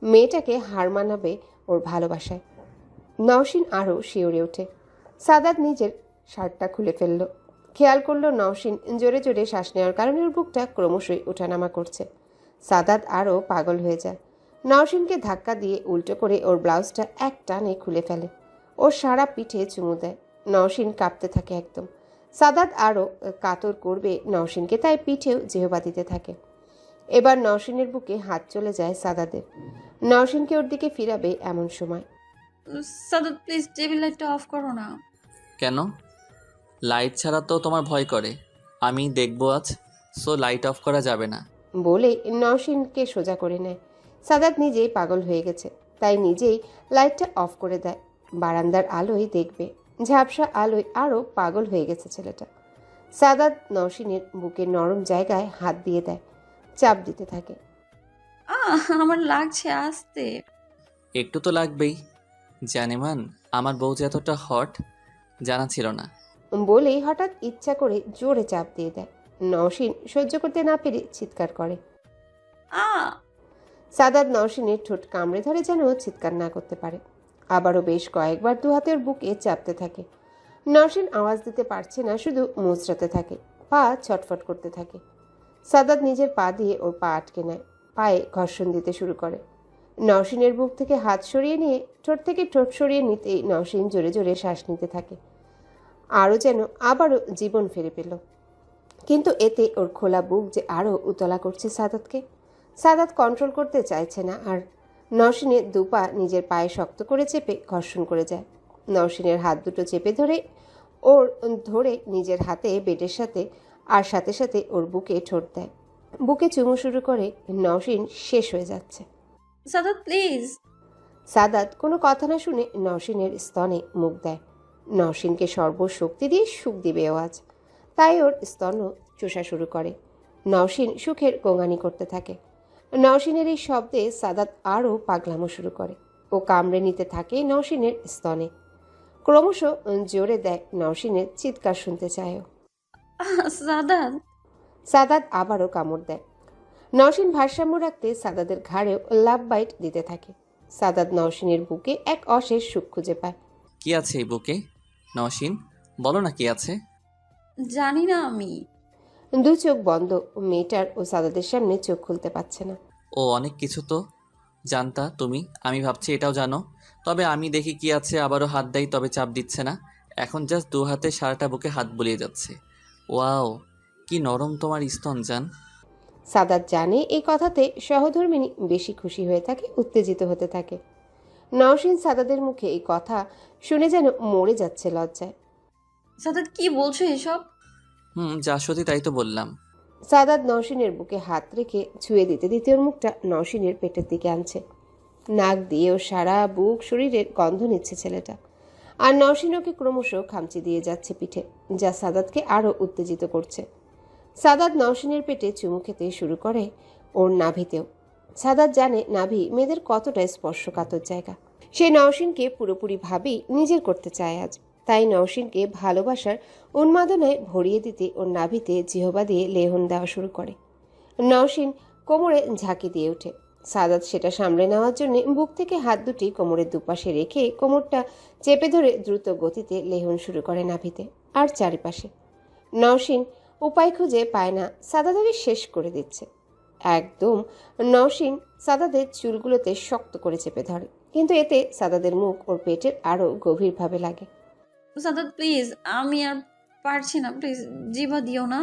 মেয়েটাকে হার মানাবে ওর ভালোবাসায়। নওশিন আরও শিউরে ওঠে। সাদাত নিজের শার্টটা খুলে ফেলল। খেয়াল করলো নওশিন জোরে জোরে শ্বাস নেওয়ার কারণে ওর বুকটা ক্রমশই ওঠানামা করছে। সাদাত আরও পাগল হয়ে যায়। নওশিনকে ধাক্কা দিয়ে উল্টো করে ওর ব্লাউজটা এক টানে খুলে ফেলে। ওর সারা পিঠে চুমু দেয়। নওশিন কাঁপতে থাকে একদম। সাদাত আরও কাতর করবে নওশিনকে, তাই পিঠেও জিহবা দিতে থাকে। এবার নওশিনের বুকে হাত চলে যায় সাদাদের। নওশিনকে ওর দিকে ফিরাবে এমন সময় সাদাত প্লিজ টেবিল লাইটটা অফ করো না। কেন? লাইট ছাড়া তো তোমার ভয় করে। আমি দেখবো আজ, সো লাইট অফ করা যাবে না। বলে নওশিনকে সোজা করে নেয়। সাদাত নিজেই পাগল হয়ে গেছে, তাই নিজেই লাইটটা অফ করে দেয়। বারান্দার আলোয় দেখবে, ঝাপসা আলোয় আরও পাগল হয়ে গেছে ছেলেটা। সাদাত নওশিনের বুকের নরম জায়গায় হাত দিয়ে দেয়, চাপ দিতে থাকে। আমার লাগছে আসতে। একটু তো লাগবেই। জানেমান, আমার বউ যে এতটা হট জানা ছিল না। বলেই হঠাৎ ইচ্ছা করে জোরে চাপ দিয়ে দেয়। নওশিন সহ্য করতে না পেরে চিৎকার করে। সাদাত নওশিনের ঠোঁট কামড়ে ধরে যেন চিৎকার না করতে পারে। আবারও বেশ কয়েকবার দু হাতে ওর বুকে চাপতে থাকে। নওশিন আওয়াজ দিতে পারছে না, শুধু মুচড়াতে থাকে, পা ছটফট করতে থাকে। সাদাত নিজের পা দিয়ে ওর পা আটকে নেয়, পায়ে ঘর্ষণ দিতে শুরু করে। নওশিনের বুক থেকে হাত সরিয়ে নিয়ে ঠোঁট থেকে ঠোঁট সরিয়ে নিতেই নওশিন জোরে জোরে শ্বাস নিতে থাকে, আরও যেন আবারও জীবন ফিরে পেল। কিন্তু এতে ওর খোলা বুক যে আরও উতলা করছে সাদাতকে। সাদাত কন্ট্রোল করতে চাইছে না, আর নওশিনের দুপা নিজের পায়ে শক্ত করে চেপে ঘর্ষণ করে যায়। নওশিনের হাত দুটো চেপে ধরে নিজের হাতে বেডের সাথে আর সাথে সাথে ওর বুকে ঠোঁট দেয়। বুকে চুমু শুরু করে। নওশিন শেষ হয়ে যাচ্ছে। সাদাত প্লিজ। সাদাত কোনো কথা না শুনে নওশিনের স্তনে মুখ দেয়। নওশিনকে সর্বশক্তি দিয়ে সুখ দিবে ও আজ, তাই ওর স্তন চোষা শুরু করে। নওশিন সুখের গোঙানি করতে থাকে। নওশিনের এই শব্দে সাদাত আরও পাগলামো শুরু করে। ও কামড়ে নিতে থাকে নওশিনের স্তনে। ক্রমশ জোরে দেয়। নওশিনের চিৎকার শুনতে চায় ও। সাদাত। সাদাত আবারও কামড় দেয়। নওশিন ভারসাম্য রাখতে সাদাদের ঘাড়েও লাভ বাইট দিতে থাকে। সাদাত নওশিনের বুকে এক অশেষ সুখ খুঁজে পায়। কি আছে এই বুকে? নওশিন, বলো না কি আছে। জানি না আমি। দু চোখ বন্ধ, মেয়েটার ও সাদাদের সামনে চোখ খুলতে পারছে না। ও অনেক কিছু তো জানতা তুমি, আমি ভাবছি এটাও জানো। তবে আমি দেখি কি আছে, আবারও হাত দেয় তবে চাপ দিচ্ছে না। এখন জাস্ট দু হাতে সারাটা বুকে হাত বুলিয়ে যাচ্ছে। ওয়াও, কি নরম তোমার স্তন জান। সাদাত জানে এই কথাতে সহধর্মিনী বেশি খুশি হয়ে থাকে, উত্তেজিত হতে থাকে। নওশিন সাদাদের মুখে এই কথা শুনে যেন মরে যাচ্ছে লজ্জায়। সাদাত কি বলছো এসব? যা সত্যি তাই তো বললাম। সাদাত নওশিনের বুকে হাত রেখে ছুঁয়ে দিতে দিতে ওর মুখটা নওশিনের পেটের দিকে আনছে। নাক দিয়ে ও সারা বুক শরীরের গন্ধ নিচ্ছে ছেলেটা। আর নওশিন ওকে ক্রমশ খামচি দিয়ে যাচ্ছে পিঠে, যা সাদাতকে আরও উত্তেজিত করছে। সাদাত নওশিনের পেটে চুমু খেতে শুরু করে, ওর নাভিতেও। সাদাত জানে নাভি মেয়েদের কতটা স্পর্শকাতর জায়গা। সে নওশিনকে পুরোপুরিভাবেই নিজের করতে চায় আজ, তাই নওশিনকে ভালোবাসার উন্মাদনায় ভরিয়ে দিতে ওর নাভিতে জিহবা দিয়ে লেহন দেওয়া শুরু করে। নওশিন কোমরে ঝাঁকি দিয়ে ওঠে। সাদাত সেটা সামলে নেওয়ার জন্য বুক থেকে হাত দুটি কোমরের দুপাশে রেখে কোমরটা চেপে ধরে দ্রুত গতিতে লেহন শুরু করে নাভিতে আর চারিপাশে। নওশিন উপায় খুঁজে পায় না, সাদাতকে শেষ করে দিচ্ছে একদম। নওশিন সাদাদের চুলগুলোতে শক্ত করে চেপে ধরে, কিন্তু এতে সাদাদের মুখ ওর পেটের আরও গভীরভাবে লাগে। সাদাত প্লিজ, আমি আর পারছি না, প্লিজ জিভা দিও না।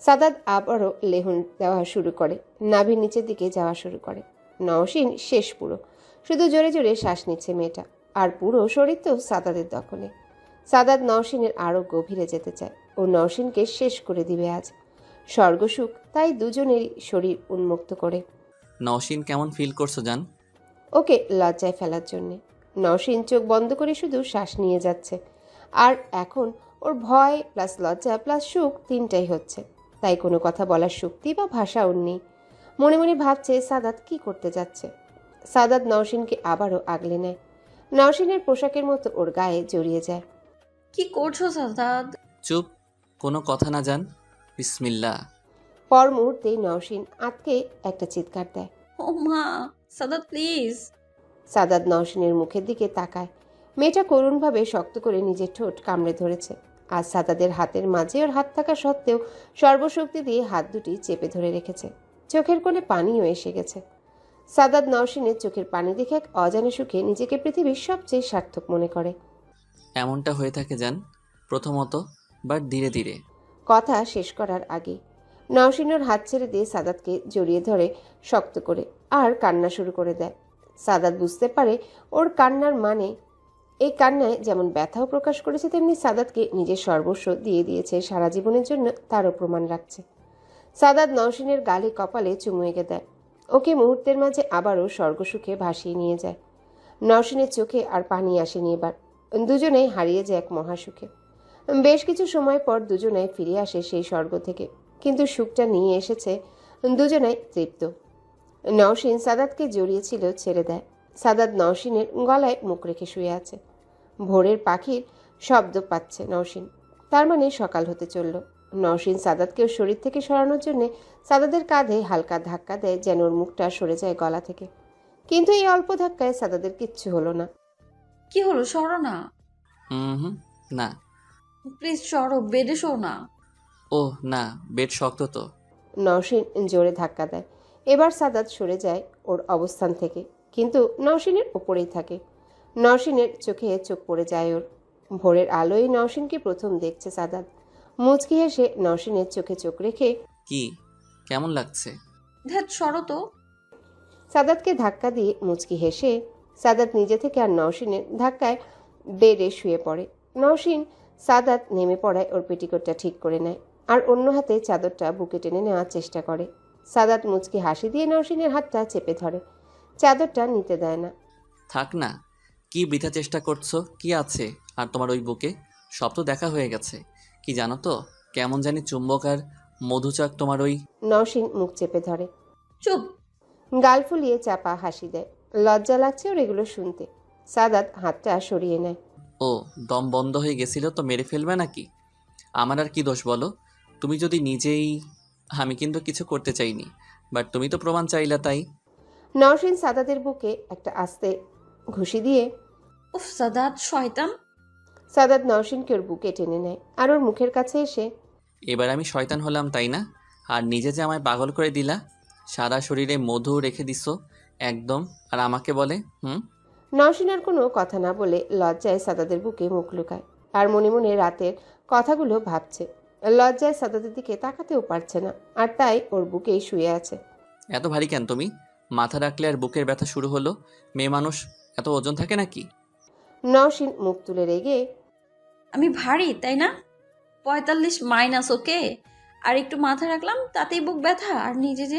সাদাত আবারও লেহন দেওয়া শুরু করে, নাভির নিচের দিকে যাওয়া শুরু করে। নওশিন শেষ পুরো, শুধু জোরে জোরে শ্বাস নিচ্ছে মেয়েটা, আর পুরো শরীর তো সাদাতের দখলে। সাদাত নওশিনের আরও গভীরে যেতে চায়, ও নওশিনকে শেষ করে দিবে আজ। স্বর্গসুখ তাই দুজনেরই শরীর উন্মুক্ত করে নওশিন কেমন ফিল করছো জান? ওকে লজ্জায় ফেলার জন্যে। নওশিন চোখ বন্ধ করে শুধু শ্বাস নিয়ে যাচ্ছে, আর এখন ওর ভয় প্লাস লজ্জা প্লাস সুখ তিনটাই হচ্ছে, তাই কোনো কথা বলার শক্তি বা ভাষা ওর নেই। মনে মনে ভাবছে সাদাত কি করতে যাচ্ছে। সাদাত নওশিনকে আবারও আগলে নেয়, নওশিনের পোশাকের মতো ওর গায়ে জড়িয়ে যায়। কি করছো সাদাত? চুপ, কোনো কথা না জান। বিসমিল্লাহ। পর মুহূর্তেই নওশিন আতকে একটা চিৎকার দেয়। ও মা, সাদাত প্লিজ। সাদাত নওশিনের মুখের দিকে তাকায়। মেয়েটা করুণভাবে শক্ত করে নিজের ঠোঁট কামড়ে ধরেছে, আর সাদাদের হাতের মাঝে ওর হাত থাকা সত্ত্বেও সর্বশক্তি দিয়ে হাত দুটি চেপে ধরে রেখেছে। চোখের কোণে পানিও এসে গেছে। সাদাত নওশিনের চোখের পানি দেখে এক অজানা সুখে নিজেকে পৃথিবীর সবচেয়ে সার্থক মনে করে। এমনটা হয়ে থাকে জান, প্রথমত, বাট ধীরে ধীরে। কথা শেষ করার আগে নওশিন ওর হাত ছেড়ে দিয়ে সাদাতকে জড়িয়ে ধরে শক্ত করে, আর কান্না শুরু করে দেয়। সাদাত বুঝতে পারে ওর কান্নার মানে। এই কান্নায় যেমন ব্যথাও প্রকাশ করেছে, তেমনি সাদাতকে নিজের সর্বস্ব দিয়ে দিয়েছে সারা জীবনের জন্য, তারও প্রমাণ রাখছে। সাদাত নওশিনের গালে কপালে চুমু এঁকে দেয়, ওকে মুহূর্তের মাঝে আবারও স্বর্গসুখে ভাসিয়ে নিয়ে যায়। নওশিনের চোখে আর পানি আসেনি এবার, দুজনেই হারিয়ে যায় এক মহাসুখে। বেশ কিছু সময় পর দুজনাই ফিরে আসে সেই স্বর্গ থেকে, কিন্তু সুখটা নিয়ে এসেছে দুজনাই তৃপ্ত। নওশিন সাদাতকে জড়িয়েছিল ছেড়ে দেয়। সাদাত নওশিনের গলায় মুখ রেখে শুয়ে আছে। ভোরের পাখির শব্দ পাচ্ছে নওশিন, তার মানে সকাল হতে চলল। নওশিন সাদাতকেও শরীর থেকে সরানোর জন্য সাদাতের কাঁধে হালকা ধাক্কা দেয়, যেন ওর মুখটা সরে যায় গলা থেকে। কিন্তু এই অল্প ধাক্কায় সাদাতের কিচ্ছু হলো না। কি হলো, সরো না। হুম, না। প্লিজ সরো, বেডে শো না। ওহ না, বেড শক্ত তো। নওশিন জোরে ধাক্কা দেয়। এবার সাদাত সরে যায় ওর অবস্থান থেকে, কিন্তু নওশিনের ওপরেই থাকে। নওশিনের চোখে চোখ পড়ে যায় ওর। ভোরের আলোয় নওশিনকে প্রথম দেখছে সাদাত। মুচকি হেসে নওশিনের চোখে চোখ রেখে কি, কেমন লাগছে? ধ্যাত, সরো তো। সাদাতকে ধাক্কা দিয়ে মুচকি হেসে সাদাত নিজে থেকে আর নওশিনের ধাক্কায় বেডে শুয়ে পড়ে। নওশিন সাদাত নেমে পড়ায় ওর পেটিকোটটা ঠিক করে নেয়, আর অন্য হাতে চাদরটা বুকে টেনে নেওয়ার চেষ্টা করে। সাদাত মুচকি হাসি দিয়ে নওশিনের হাতটা চেপে ধরে, চাদরটা নিতে দেয় না। থাক না, কি বৃথা চেষ্টা করছো? কি আছে আর তোমার ওই বুকে? সব তো দেখা হয়ে গেছে। কি জানো তো, কেমন জানি চুম্বক আর মধুচাক তোমার ওই। নওশিন মুখ চেপে ধরে, চুপ। গাল ফুলিয়ে চাপা হাসি দেয়। লজ্জা লাগছে ওর এগুলো শুনতে। সাদাত হাতটা সরিয়ে নেয়। ও, দম বন্ধ হয়ে গেছিল তো মেরে ফেলবে নাকি? আমার আর কি দোষ বলো? তুমি যদি নিজেই। আমি কিন্তু কিছু করতে চাইনি, বাট তুমি তো প্রমাণ চাইলা, তাই। নওশিন সাদাতের বুকে একটা আস্তে ঘুষি দিয়ে উফ সাদাত, শয়তান। সাদাত নওশিনকে ওর বুকে টেনে নেয়, আর ওর মুখের কাছে এসে এবার আমি শয়তান হলাম, তাই না? আর নিজে যে আমায় পাগল করে দিলা, সারা শরীরে মধু রেখে দিছো একদম, আর আমাকে বলে নওশিন আর কোনো কথা না বলে লজ্জায় সাদাতের বুকে মুখ লুকায়, আর মনে মনে রাতের কথাগুলো ভাবছে। লজ্জায় সাদাতের দিকে তাকাতেও পারছে না, আর তাই ওর বুকেই শুয়ে আছে। এত ভারী কেন তুমি? মাথা রাখলে আর বুকের ব্যথা শুরু হলো। মেয়ে মানুষ এত ওজন থাকে নাকি? নওশিন মুখ তুলে রেগে আমি ভারী, তাই না? 45 মাইনাস, ওকে। আর একটু মাথা রাখলাম তাতেই বুক ব্যথা, আর নিজে যে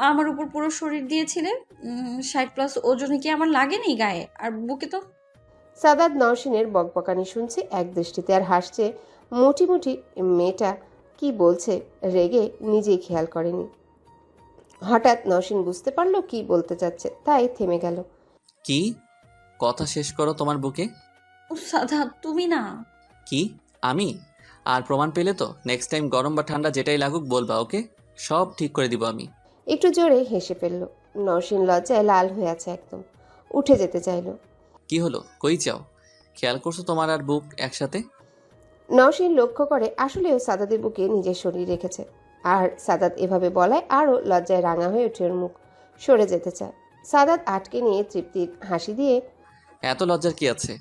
আমার উপর পুরো শরীর দিয়েছিলে, 60+ ওজনে কি আমার লাগেনি গায়ে আর বুকে? তো সাদাত নওশিনের বকবকানি শুনছে এক দৃষ্টিতে, আর হাসছে মুটি মুটি। মেয়েটা কি বলছে রেগে নিজেই খেয়াল করেনি। হঠাৎ নওশিন বুঝতে পারলো কি বলতে চাচ্ছে, তাই থেমে গেল। কি? কথা শেষ করো তোমার বুকে। উফ সাদাত, তুমি না। কি? আমি? আর প্রমাণ পেলে তো নেক্সট টাইম গরম বা ঠান্ডা যেটাই লাগুক বলবা, ওকে? সব ঠিক করে দিব আমি। একটু জোরে হেসে ফেলল। নওশিন লজ্জায় লাল হয়ে আছে একদম, উঠে যেতে চাইল। কি হলো, কই যাও? খেয়াল করছো তোমার আর বুক একসাথে? নওশিন লক্ষ্য করে আসলেও সাদাতের বুকে নিজের শরীর রেখেছে, আর সাদাত এভাবে বলায় আরও লজ্জায় রাঙা হয়ে ওঠে ওর মুখ। সরে যেতে চায়। সাদাত আটকে নিয়ে তৃপ্তির হাসি দিয়ে এত লজ্জার কি আছে?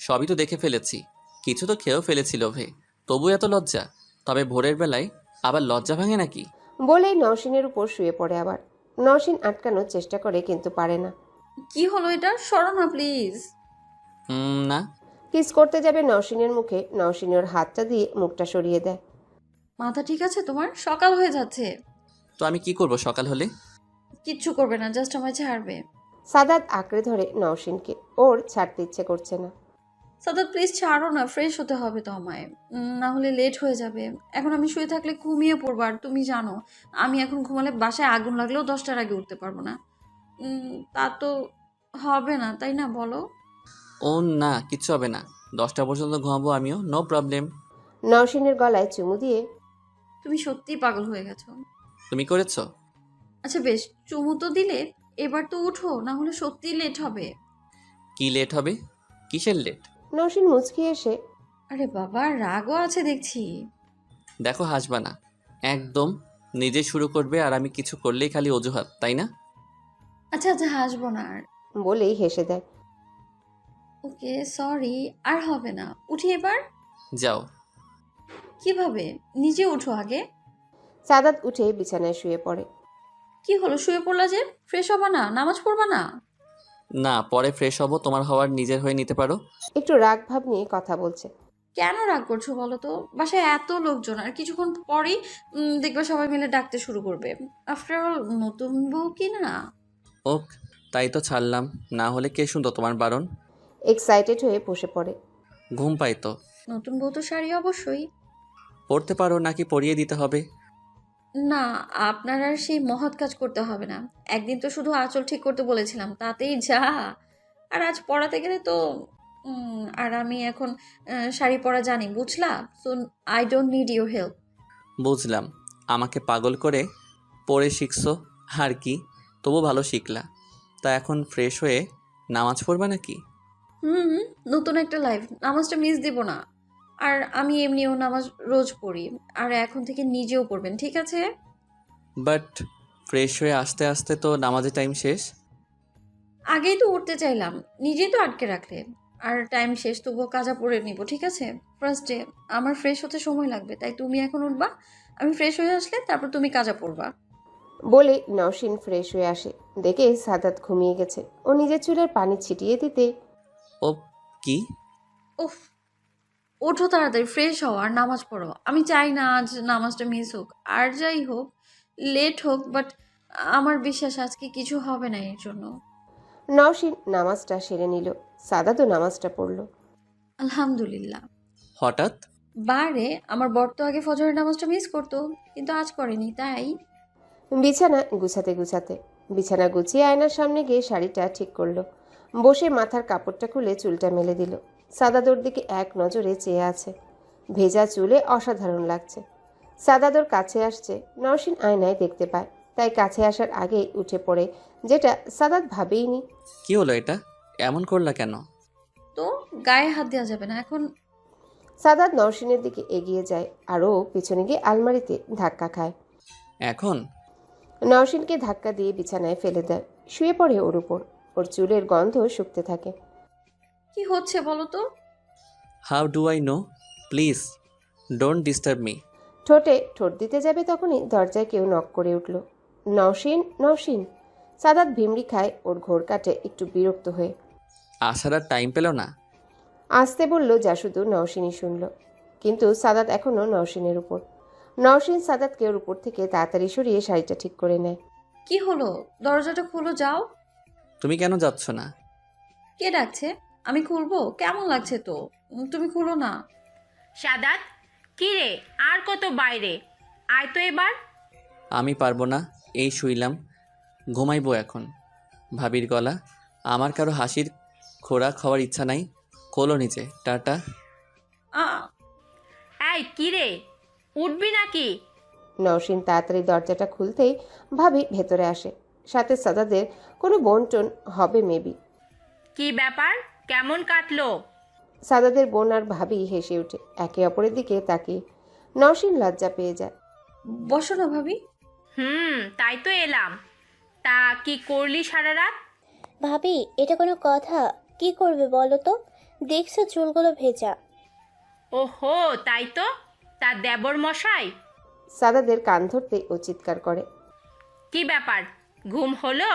সবই তো দেখে ফেলেছি, কিছু তো খেয়েও ফেলেছিল ভে, তবু এত লজ্জা? তবে ভোরের বেলায় আবার লজ্জা ভাঙে নাকি? বলেই নওশিনের উপর শুয়ে পড়ে আবার। নওশিন আটকানোর চেষ্টা করে কিন্তু পারে না। কি হলো এটা? সরো না প্লিজ। না। কিস করতে যাবে নওশিনের মুখে, নওশিন ওর হাতটা দিয়ে মুখটা সরিয়ে দেয়। মাথা ঠিক আছে তোমার? সকাল হয়ে যাচ্ছে। তো আমি কি করব সকাল হলে? কিচ্ছু করবে না, জাস্ট আমায় ছাড়বে। সাদাত আঁকড়ে ধরে নওশিনকে, ওর ছাড়তে ইচ্ছে করছে না। সাদাত প্লিজ ছাড়ো না, ফ্রেশ হতে হবে তো আমায়, না হলে লেট হয়ে যাবে। এখন আমি শুয়ে থাকলে ঘুমিয়ে পড়বো, আর তুমি জানো আমি এখন ঘুমালে বাসায় আগুন লাগলেও 10টার আগে উঠতে পারবো না। তা তো হবে না, তাই না বলো? ও না, কিচ্ছু হবে না। 10টা পর্যন্ত ঘুমাবো আমিও, নো প্রবলেম। নওশিনের গলায় চুমু দিয়ে তুমি সত্যিই পাগল হয়ে গেছো। তুমি করেছো? আচ্ছা বেশ, চুমু তো দিলে, এবার তো উঠো, না হলে সত্যিই লেট হবে। কি লেট হবে? কিসের লেট? নওশিন মুচকি এসে আরে বাবা, রাগও আছে দেখছি। দেখো, হাসবা না একদম। নিজে শুরু করবে আর আমি কিছু করলেই খালি অজুহাত, তাই না? আচ্ছা আচ্ছা, হাসবো না আর। বলেই হেসে দেয়। ওকে সরি, আর হবে না, উঠি এবার। যাও। কিভাবে? নিজে উঠো আগে। সাদাত উঠে বিছানায় শুয়ে পড়ে। কি হলো, শুয়ে পড়লা যে? ফ্রেশ হবা না? নামাজ পড়বা না? না, পরে ফ্রেশ হব, তোমার হওয়ার নিজের হয়ে নিতে পারো। একটু রাগ ভাব নিয়ে কথা বলছে। কেন রাগ করছো বলো তো? বাসায় এত লোকজন, আর কিছুক্ষণ পরেই দেখবে সবাই মিলে ডাকতে শুরু করবে। আফটার অল নতুন বউ কি না? ওক, তাই তো ছাড়লাম, না হলে কে শুনতো তোমার বারণ। এক্সাইটেড হয়ে বসে পড়ে। ঘুম পাই তো। নতুন বউ তো শাড়ি অবশ্যই। পড়তে পারো নাকি পরিয়ে দিতে হবে? না, আপনার আর সেই মহৎ কাজ করতে হবে না। একদিন তো শুধু আঁচল ঠিক করতে বলেছিলাম, তাতেই যা। আর আজ পড়াতে গেলে তো আর আমি এখন শাড়ি পরা জানি, বুঝলা? So I don't need your help. বুঝলাম, আমাকে পাগল করে পড়ে শিখছো আর কি, তবু ভালো শিখলা। তা এখন ফ্রেশ হয়ে নামাজ পড়বা নাকি? হুম, নতুন একটা লাইফ, নামাজটা মিস দিব না। আর আমি এমনিও নামাজ রোজ পড়ি, আর এখন থেকে নিজেও পড়বেন, ঠিক আছে? বাট ফ্রেশ হয়ে আস্তে আস্তে তো নামাজের টাইম শেষ। আগেই তো উঠতে চাইলাম, নিজেই তো আটকে রাখলে। আর টাইম শেষ, তবুও কাজা পড়ে নিব, ঠিক আছে? ফার্স্ট ডে, আমার ফ্রেশ হতে সময় লাগবে, তাই তুমি এখন উঠবা। আমি ফ্রেশ হয়ে আসলে তারপর তুমি কাজা পড়বা। বলে নওশিন ফ্রেশ হয়ে আসে, দেখে সাদাত ঘুমিয়ে গেছে। ও নিজের চুলের পানি ছিটিয়ে দিতে ও কি? উফ, ওঠো তাড়াতাড়ি, ফ্রেশ হও আর নামাজ পড়ো। আমি চাই না আজ নামাজটা মিস হোক, আর যাই হোক, লেট হোক, বাট আমার বিশ্বাস আজকে কিছু হবে না এর জন্য। নওশিন নামাজটা সেরে নিল। সাদাতও নামাজটা পড়ল। আলহামদুলিল্লাহ। হঠাৎ? বারে, আমার বর তো আগে ফজরের নামাজটা মিস করতো, কিন্তু আজ করেনি, তাই। বিছানা গুছাতে গুছাতে বিছানা গুছিয়ে আয়নার সামনে গিয়ে শাড়িটা ঠিক করলো। বসে মাথার কাপড়টা খুলে চুলটা মেলে দিল। সাদাদোর দিকে এক নজরে চেয়ে আছে। ভেজা চুলে অসাধারণ লাগছে। সাদাদোর কাছে আসছে, নওশিন আয়নায় দেখতে পায়, তাই কাছে আসার আগেই উঠে পড়ে, যেটা সাদাত ভাবেইনি। কি হলো এটা? এমন করলা কেন? তো গায়ে হাত দেওয়া যাবে না এখন। সাদাত নওশিনের দিকে এগিয়ে যায়, আরও পিছনে গিয়ে আলমারিতে ধাক্কা খায়। এখন? নওশিনকে ধাক্কা দিয়ে বিছানায় ফেলে দেয়, শুয়ে পড়ে ওর উপর। ওর চুলের গন্ধ শুকতে থাকে। কি হচ্ছে বলো তো? How do I know? Please don't disturb me. ঠোঁটে ঠোঁট দিতে যাবে তখনই দরজায় কেউ নক করে উঠল। নওশিন, নওশিন। সাদাত ভিমড়ি খায় ওর ঘোর কাটে, একটু বিরক্ত হয়ে। আসার আর টাইম পেল না। আসতে বলল, যা শুধু নওশিনই শুনল। কিন্তু সাদাত এখনও নওশিনের উপর। নওশিন সাদাতকে ওর উপর থেকে তাড়াতাড়ি সরিয়ে শাড়িটা ঠিক করে নেয়। কি হলো? দরজাটা খুলো, যাও। তুমি কেন যাচ্ছ না? কে ডাকছে? আমি খুলবো? কেমন লাগছে তো, তুমি খুলো না। সাদাত, কি রে, আর কত বাইরে? আয় তো এবার। আমি পারবো না, এই শুইলাম, ঘুমাইবো এখন। ভাবির গলা, আমার কারো হাসির খোরাক খাওয়ার ইচ্ছা নাই। খোলো নিচে, টাটা। আ এই কি রে, উঠবি নাকি? নওশিন তাড়াতাড়ি দরজাটা খুলতেই ভাবি ভেতরে আসে। সাথে সাদাদের কোনো বন্টন হবে মেবি। কি ব্যাপার, কেমন কাটলো? সাদাদের বোন আর ভাবি হেসে ওঠে একে অপরের দিকে তাকিয়ে। নওশিন লজ্জা পেয়ে যায়। বসো না ভাবি। তাই তো এলাম। তা কি করলি সারা রাত? ভাবি, এটা কোনো কথা? কি করবে বলো তো? দেখছো চুলগুলো ভেজা। ওহো, তাই তো। তা দেবর মশাই? সাদাদের কান ধরতেই ও চিৎকার করে। কি ব্যাপার, ঘুম হলো?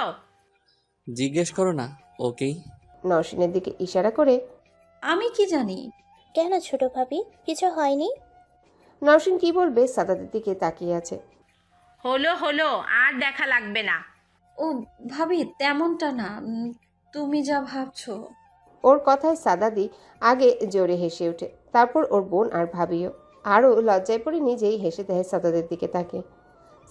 জিজ্ঞেস করো না ওকেই। নওশিনের দিকে ইশারা করে। আমি কি জানি? কেন ছোট ভাবি, কিছু হয়নি? নওশিন কি বলবে, সাদাদের দিকে তাকিয়ে আছে। হলো হলো, আর দেখা লাগবে না। ও ভাবি তেমনটা না, তুমি যা ভাবছো। ওর কথায় সাদাদি আগে জোরে হেসে ওঠে, তারপর ওর বোন আর ভাবিও আরও লজ্জায় পড়ে নিজেই হেসে দেয় সাদাদের দিকে তাকে।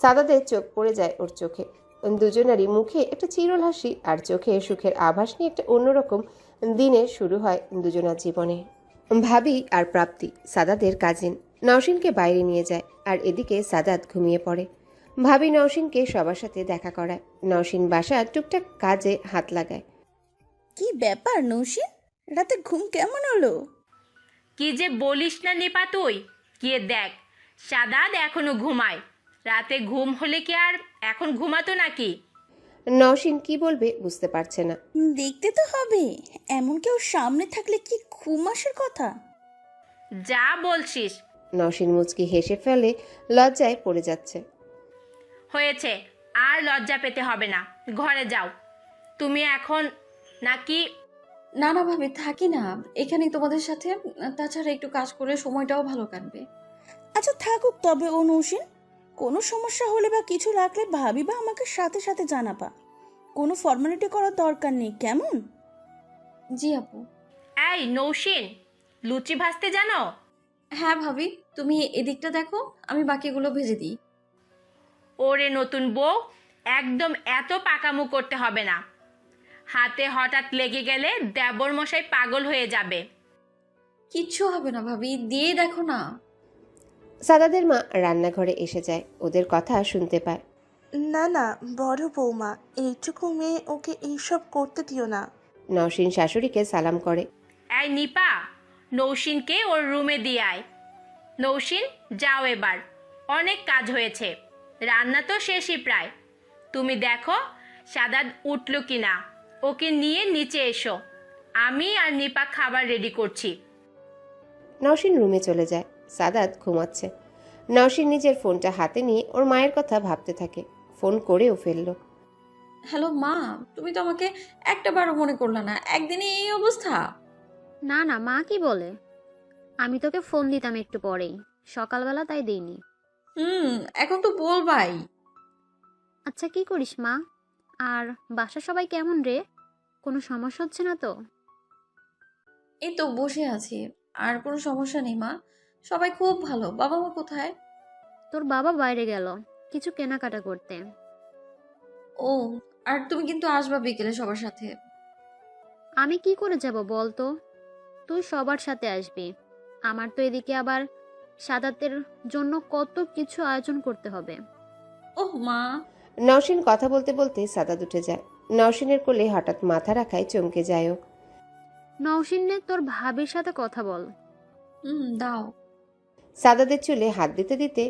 সাদাদের চোখ পড়ে যায় ওর চোখে। দুজনারই মুখে একটা চিরল হাসি আর চোখে সুখের আভাস নিয়ে একটা অন্যরকম দিনের শুরু হয় দুজনার জীবনে। ভাবি আর প্রাপ্তি সাদাদের কাজিন নওশিনকে বাইরে নিয়ে যায়, আর এদিকে সাদাত ঘুমিয়ে পড়ে। ভাবি নওশিনকে সবার সাথে দেখা করায়। নওশিন বাসার টুকটাক কাজে হাত লাগায়। কি ব্যাপার নৌশিন, রাতে ঘুম কেমন হলো? কি যে বলিস না নিপা তুই, গিয়ে দেখ সাদাত এখনো ঘুমায়। রাতে ঘুম হলে কি আর এখন ঘুমাতো নাকি? নওশিন কি বলবে বুঝতে পারছে না। দেখতে তো হবে, এমন কেউ সামনে থাকলে কি ঘুম আসার কথা? যা বলছিস। নওশিন মুচকি হেসে ফেলে, লজ্জায় পড়ে যাচ্ছে। হয়েছে, আর লজ্জা পেতে হবে না, ঘরে যাও। তুমি এখন নাকি? না না ভাবি, থাকি না এখানেই তোমাদের সাথে। তাছাড়া একটু কাজ করে সময়টাও ভালো কাটবে। আচ্ছা থাকুক তবে ও নৌশিন, কোনো সমস্যা হলে বা কিছু লাগলে ভাবি বা আমাকে সাথে সাথে জানাবা। কোনো ফর্মালিটি করার দরকার নেই, কেমন? জি আপু। এই নৌশিন, লুচি ভাজতে জানো? হ্যাঁ ভাবি, তুমি এদিকটা দেখো, আমি বাকিগুলো ভেজে দিই। ওরে নতুন বউ, একদম এত পাকামো করতে হবে না। হাতে হঠাৎ লেগে গেলে দেবর মশাই পাগল হয়ে যাবে। কিচ্ছু হবে না ভাবি, দিয়ে দেখো না। সাদাদের মা রান্নাঘরে এসে যায়, ওদের কথা শুনতে পায়। না না বড় বৌমা, এইটুকু মেয়ে, ওকে এইসব করতে দিও না। নওশিন শাশুড়িকে সালাম করে। এই নিপা, নৌশিনকে ওর রুমে দিয়ে আয়। নৌশিন, যাও এবার, অনেক কাজ হয়েছে, রান্না তো শেষই প্রায়। তুমি দেখো সাদাত উঠল কিনা, ওকে নিয়ে নিচে এসো, আমি আর নিপা খাবার রেডি করছি। নওশিন রুমে চলে যায়। সাদাত ঘুমাচ্ছে। নওশিন নিজের ফোনটা হাতে নিয়ে ওর মায়ের কথা ভাবতে থাকে। ফোন করেও ফেলল। হ্যালো মা, তুমি তো আমাকে একটাবারও মনে করলে না, একদিনে এই অবস্থা। না না, মা কি বলে? আমি তোকে ফোন দিতাম একটু পরেই, সকালবেলা তাই দিইনি। এখন তো বলবাই। আচ্ছা কি করিস মা? আর বাসা সবাই কেমন রে? কোনো সমস্যা হচ্ছে না তো? এই তো বসে আছি, আর কোনো সমস্যা নেই মা, সবাই খুব ভালো। বাবা মা কোথায়? তোর বাবা বাইরে গেল কিছু কেনাকাটা করতে। ও, আর তুমি কিন্তু আসবা বিকেলে সবার সাথে। আমি কি করে যাব বল তো? তুই সবার সাথে আসবি, আমার তো এদিকে আবার সাদাতের জন্য কত কিছু আয়োজন করতে হবে। ওহ মা। নওশিন কথা বলতে বলতে সাদাত উঠে যায়। নওশিনের কোলে হঠাৎ মাথা রাখায় চমকে যায় ও। নওশিনে, তোর ভাবির সাথে কথা বল। দাও। সাদাতের চুলে হাত দিতে দিতে।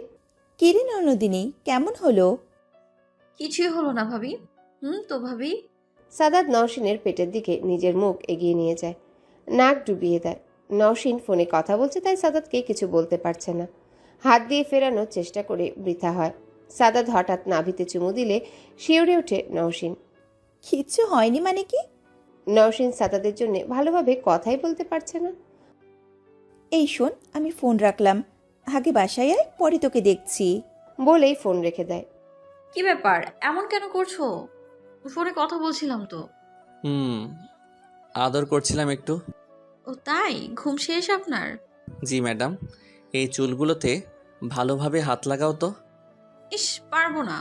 কিরে ননদিনী, কেমন হলো? কিছুই হলো না ভাবি। তো ভাবি। সাদাত নওশিনের পেটের দিকে নিজের মুখ এগিয়ে নিয়ে যায়, নাক ডুবিয়ে দেয়। নওশিন ফোনে কথা বলছে তাই সাদাতকে কিছু বলতে পারছে না। হাত দিয়ে ফেরানোর চেষ্টা করে বৃথা হয়। সাদাত হঠাৎ নাভিতে চুমু দিলে শিউরে ওঠে নওশিন। কিচ্ছু হয়নি মানে কি? নওশিন সাদাতের জন্য ভালোভাবে কথাই বলতে পারছে না। এই শোন, আমি ফোন রাখলাম, আগে বাসায় আয়, পরে তোকে দেখছি। বলেই ফোন রেখে দেয়। কি ব্যাপার, এমন কেন করছো? ফোনে কথা বলছিলাম তো। আদর করছিলাম একটু। ও তাই, ঘুম শেষ আপনার? জি ম্যাডাম, এই চুলগুলোতে ভালোভাবে হাত লাগাও তো। ইস, পারবো না।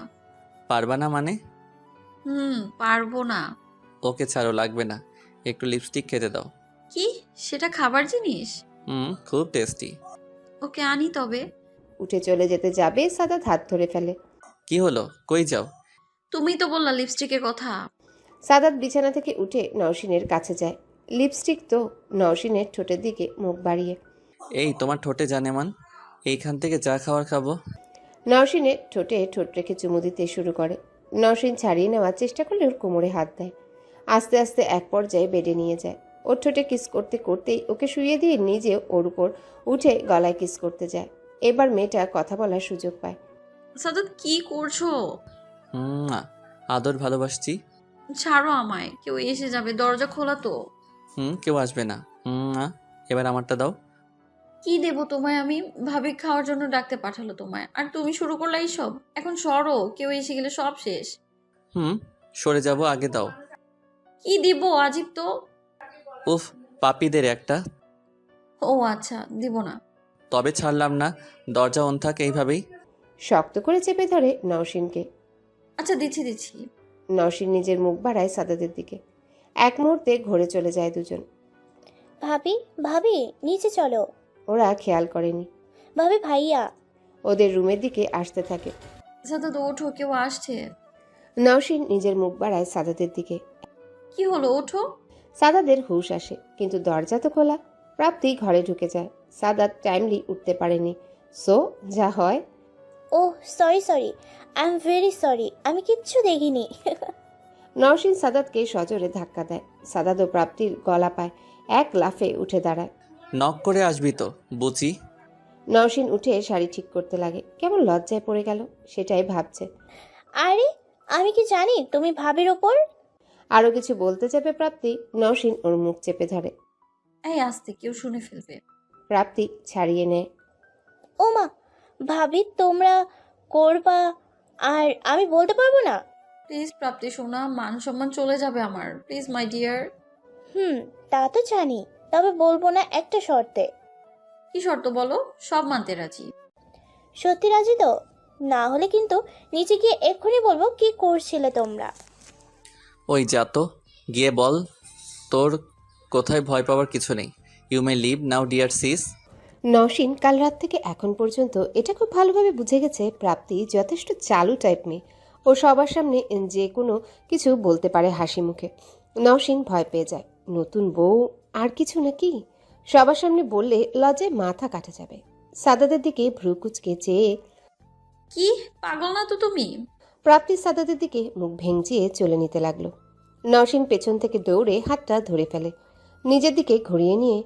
পারবা না মানে? পারবো না। ওকে ছাড়ো, লাগবে না, একটু লিপস্টিক খেতে দাও। কি, সেটা খাবার জিনিস? খুব টেস্টি। ওকে আনি তবে। উঠে চলে যেতে যাবে, সাদাত হাত ধরে ফেলে। কি হলো, কই যাও? তুমি তো বললা লিপস্টিকের কথা। সাদাত বিছানা থেকে উঠে নওশিনের কাছে যায়। লিপস্টিক তো। নওশিনের ঠোঁটের দিকে মুখ বাড়িয়ে। এই তোমার ঠোঁটে জানেমান, এইখান থেকে যা খাবার খাবো। নওশিনের ঠোঁটে ঠোঁট রেখে চুমু দিতে শুরু করে। নওশিন ছাড়িয়ে নেওয়ার চেষ্টা করলে ওর কোমরে হাত দেয়। আস্তে আস্তে এক পর্যায়ে বেডে নিয়ে যায়। ওর ঠোঁটে কিস করতে করতেই ওকে শুইয়ে দিয়ে নিজেও ওর উপর উঠে গলায় কিস করতে যায়। এবার মেয়েটা কথা বলার সুযোগ পায়। সাদাত কি করছো? আদর ভালোবাসছি। ছাড়ো আমায়, কেউ এসে যাবে, দরজা খোলা তো। কেউ আসবে না। এবার আমারটা দাও। কি দেবো তোমায় আমি? ভাবি খাওয়ার জন্য ডাকতে পাঠালো তোমায়, আর তুমি শুরু করলে এইসব। এখন সরো, কেউ এসে গেলে সব শেষ। সরে যাব, আগে দাও। কি দিব আজিব তো। উফ, পাপীদের একটা। ও আচ্ছা, দিব না। তবে ছাড়লাম না, দরজা অন থাক এইভাবেই। শক্ত করে চেপে ধরে নওশিনকে। আচ্ছা দিচ্ছি দিচ্ছি। নওশিন নিজের মুখ বাড়ায় সাদাতের দিকে। এক মুহূর্তে ঘুরে চলে যায় দুজন। ভাবি ভাবি নিচে চলো। ওরা খেয়াল করেনি। ভাবি ভাইয়া। ওদের রুমের দিকে আসতে থাকে। সাদাত ওঠো, কেউ আসছে। নওশিন নিজের মুখ বাড়ায় সাদাতের দিকে। কি হলো, ওঠো। সাদাতের হুঁশ আসে, কিন্তু দরজা তো খোলা। প্রাপ্তি ঘরে ঢুকে যায়। সাদাত টাইমলি উঠতে পারেনি, সো যা হয়। Oh sorry sorry, I am very sorry, আমি কিচ্ছু দেখিনি। নওশিন সাদাতকে সজোরে ধাক্কা দেয়। সাদাত ও প্রাপ্তির গলা পায়, এক লাফে উঠে দাঁড়ায়। নক করে আসবি তো বুঝি। নওশিন উঠে শাড়ি ঠিক করতে লাগে। কেমন লজ্জায় পড়ে গেল, সেটাই ভাবছে। আরে আমি কি জানি তুমি ভাবির ওপর। আরো কিছু বলতে যাবে প্রাপ্তি, নওশিন ওর মুখ চেপে ধরে। এই আসতে, কেউ শুনে ফেলবে। প্রাপ্তি ছাড়িয়ে নেয়। ও মা, ভাবি তোমরা করবা আর আমি বলতে পারবো না। প্লিজ প্রাপ্তি শোনা, মান সম্মান চলে যাবে আমার, প্লিজ মাই ডিয়ার। তা তো জানি, তবে বলবো না একটা শর্তে। কি শর্ত বলো? সব মানতে রাজি। সত্যি রাজি তো? না হলে কিন্তু নিচে গিয়ে এক্ষুনি বলবো কি করছিলে তোমরা। ওই যা তো, গিয়ে বল। তোর কোথায় ভয় পাওয়ার কিছু নেই। You may leave now dear sis. Nowshin কাল রাত থেকে এখন পর্যন্ত এটা খুব ভালোভাবে বুঝে গেছে, প্রাপ্তি যথেষ্ট চালু টাইপ মেয়ে। ও সবার সামনে যে কোনো কিছু বলতে পারে হাসি মুখে। নওশিন ভয় পেয়ে যায়। নতুন বউ আর কিছু নাকি? সবার সামনে বললে লজ্জায় মাথা কাটা যাবে। সাদাতের দিকে ভ্রু কুচকে চেয়ে কি পাগল না তো তুমি? প্রাপ্তি সাদাতের দিকে মুখ ভেঙচিয়ে চলে নিতে লাগলো। নওশিন পেছন থেকে দৌড়ে হাতটা ধরে ফেলে, নিজের দিকে ঘুরিয়ে নিয়ে।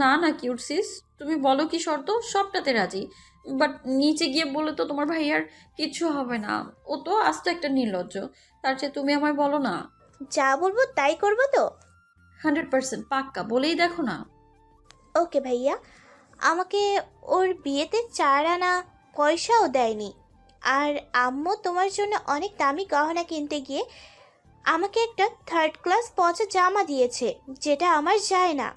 না না কিউট সিস, তুমি বলো কি শর্ত, সবটাতে রাজি। বাট নিচে গিয়ে বলে তো তোমার ভাইয়ার কিচ্ছু হবে না, ও তো আস্ত একটা নির্লজ্জ। তার চেয়ে তুমি আমায় বলো না। যা বলবো তাই করবো তো? 100% পাক্কা, বলেই দেখো না। ওকে ভাইয়া, আমাকে ওর বিয়েতে 4 আনা পয়সাও দেয়নি। আর আম্মু তোমার জন্য অনেক দামি গহনা কিনতে গিয়ে আমাকে একটা 3rd ক্লাস পচা জামা দিয়েছে, যেটা আমার যায় না।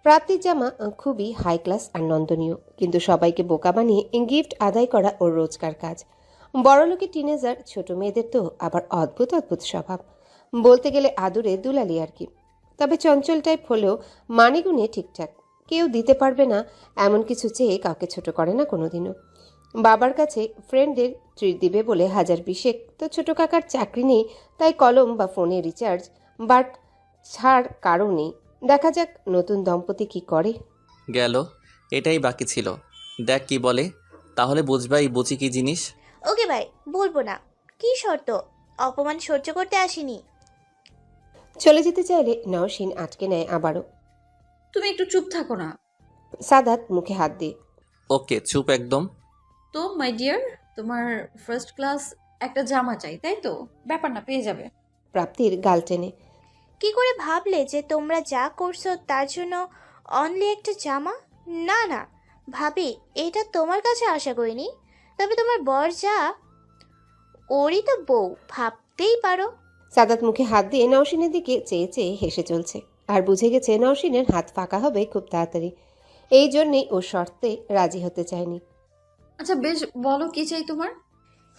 প্রাপ্তির জামা খুবই হাই ক্লাস আর নন্দনীয়, কিন্তু সবাইকে বোকা বানিয়ে গিফট আদায় করা ওর রোজকার কাজ। বড়লোকি টিনেজার ছোট মেয়েদের তো আবার অদ্ভুত অদ্ভুত স্বভাব, বলতে গেলে আদুরে দুলালি আর কি। তবে চঞ্চল টাইপ হলেও মানেগুনে ঠিকঠাক। কেউ দিতে পারবে না এমন কিছু চেয়ে কাউকে ছোট করে না কোনোদিনও। বাবার কাছে ফ্রেন্ডের ট্রিট দিবে বলে 1000 তো ছোট কাকার চাকরি নেই, তাই কলম বা ফোনে রিচার্জ, বাট ছাড় কারও নেই। দেখা যাক নতুন দম্পতি কি করে। গেল, এটাই বাকি ছিল। দেখ কি বলে, তাহলে বুঝবাই বুঝি কি জিনিস। ওকে ভাই, বলবো না। কি শর্ত? অপমান সহ্য করতে আসিনি। চলে যেতে চাইলে নওশিন আটকে নেয় আবারও। তুমি একটু চুপ থাকো না। সাদাত মুখে হাত দিয়ে। ওকে চুপ একদম। তো মাই ডিয়ার, তোমার 1st ক্লাস একটা জামা চাই, তাই তো? ব্যাপার না, পেয়ে যাবে। প্রাপ্তির গাল টেনে। কি করে ভাবলে যে তোমরা যা করছো তার জন্য অনলি একটা জামা? না না ভাবি, এটা তোমার কাছে আশা করিনি। তবে তোমার বর যা, ওরই তো বউ, ভাবতেই পারো। সাদাত মুখে হাত দিয়ে নওশিনের দিকে চেয়ে চেয়ে হেসে চলছে, আর বুঝে গেছে নওশিনের হাত ফাঁকা হবে খুব তাড়াতাড়ি। এই জন্যেই ও শর্তে রাজি হতে চায়নি। আচ্ছা বেশ, বলো কি চাই তোমার।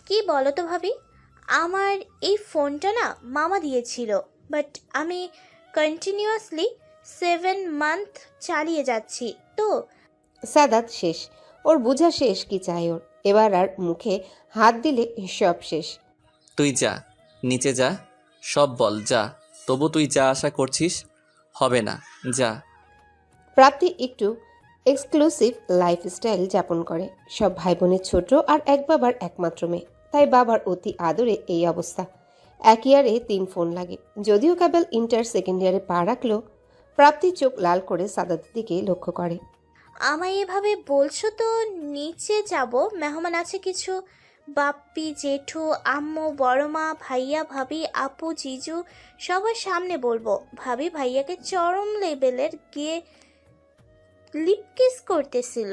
কি বলো তো ভাবি, আমার এই ফোনটা না মামা দিয়েছিল, বাট আমি কন্টিনিউয়াসলি 7 মান্থ চালিয়ে যাচ্ছি তো। সাদাত শেষ, ওর বোঝা শেষ কি চাই ওর। এবার আর মুখে হাত দিলে সব শেষ। তুই যা, নিচে যা, সব বল যা। তবু তুই যা আশা করছিস হবে না, যা। প্রাপ্তি একটু এক্সক্লুসিভ লাইফস্টাইল যাপন করে। সব ভাই বোনের ছোট আর এক বাবার একমাত্র মেয়ে, তাই বাবার অতি আদরে এই অবস্থা। এক ইয়ারে 3 ফোন লাগে। যদিও কেবল ইন্টার সেকেন্ড ইয়ারে পা রাখলো, প্রাপ্তি চোখ লাল করে সাদাতের দিকে লক্ষ্য করে। আমায় এভাবে বলছো তো নিচে যাব, মেহমান আছে কিছু, বাপ্পি, জেঠু, আম্মু, বড়মা, ভাইয়া, ভাবি, আপু, জিজু সবার সামনে বলবো ভাবি ভাইয়াকে চরম লেভেলের গিয়ে লিপ কিস করতেছিল।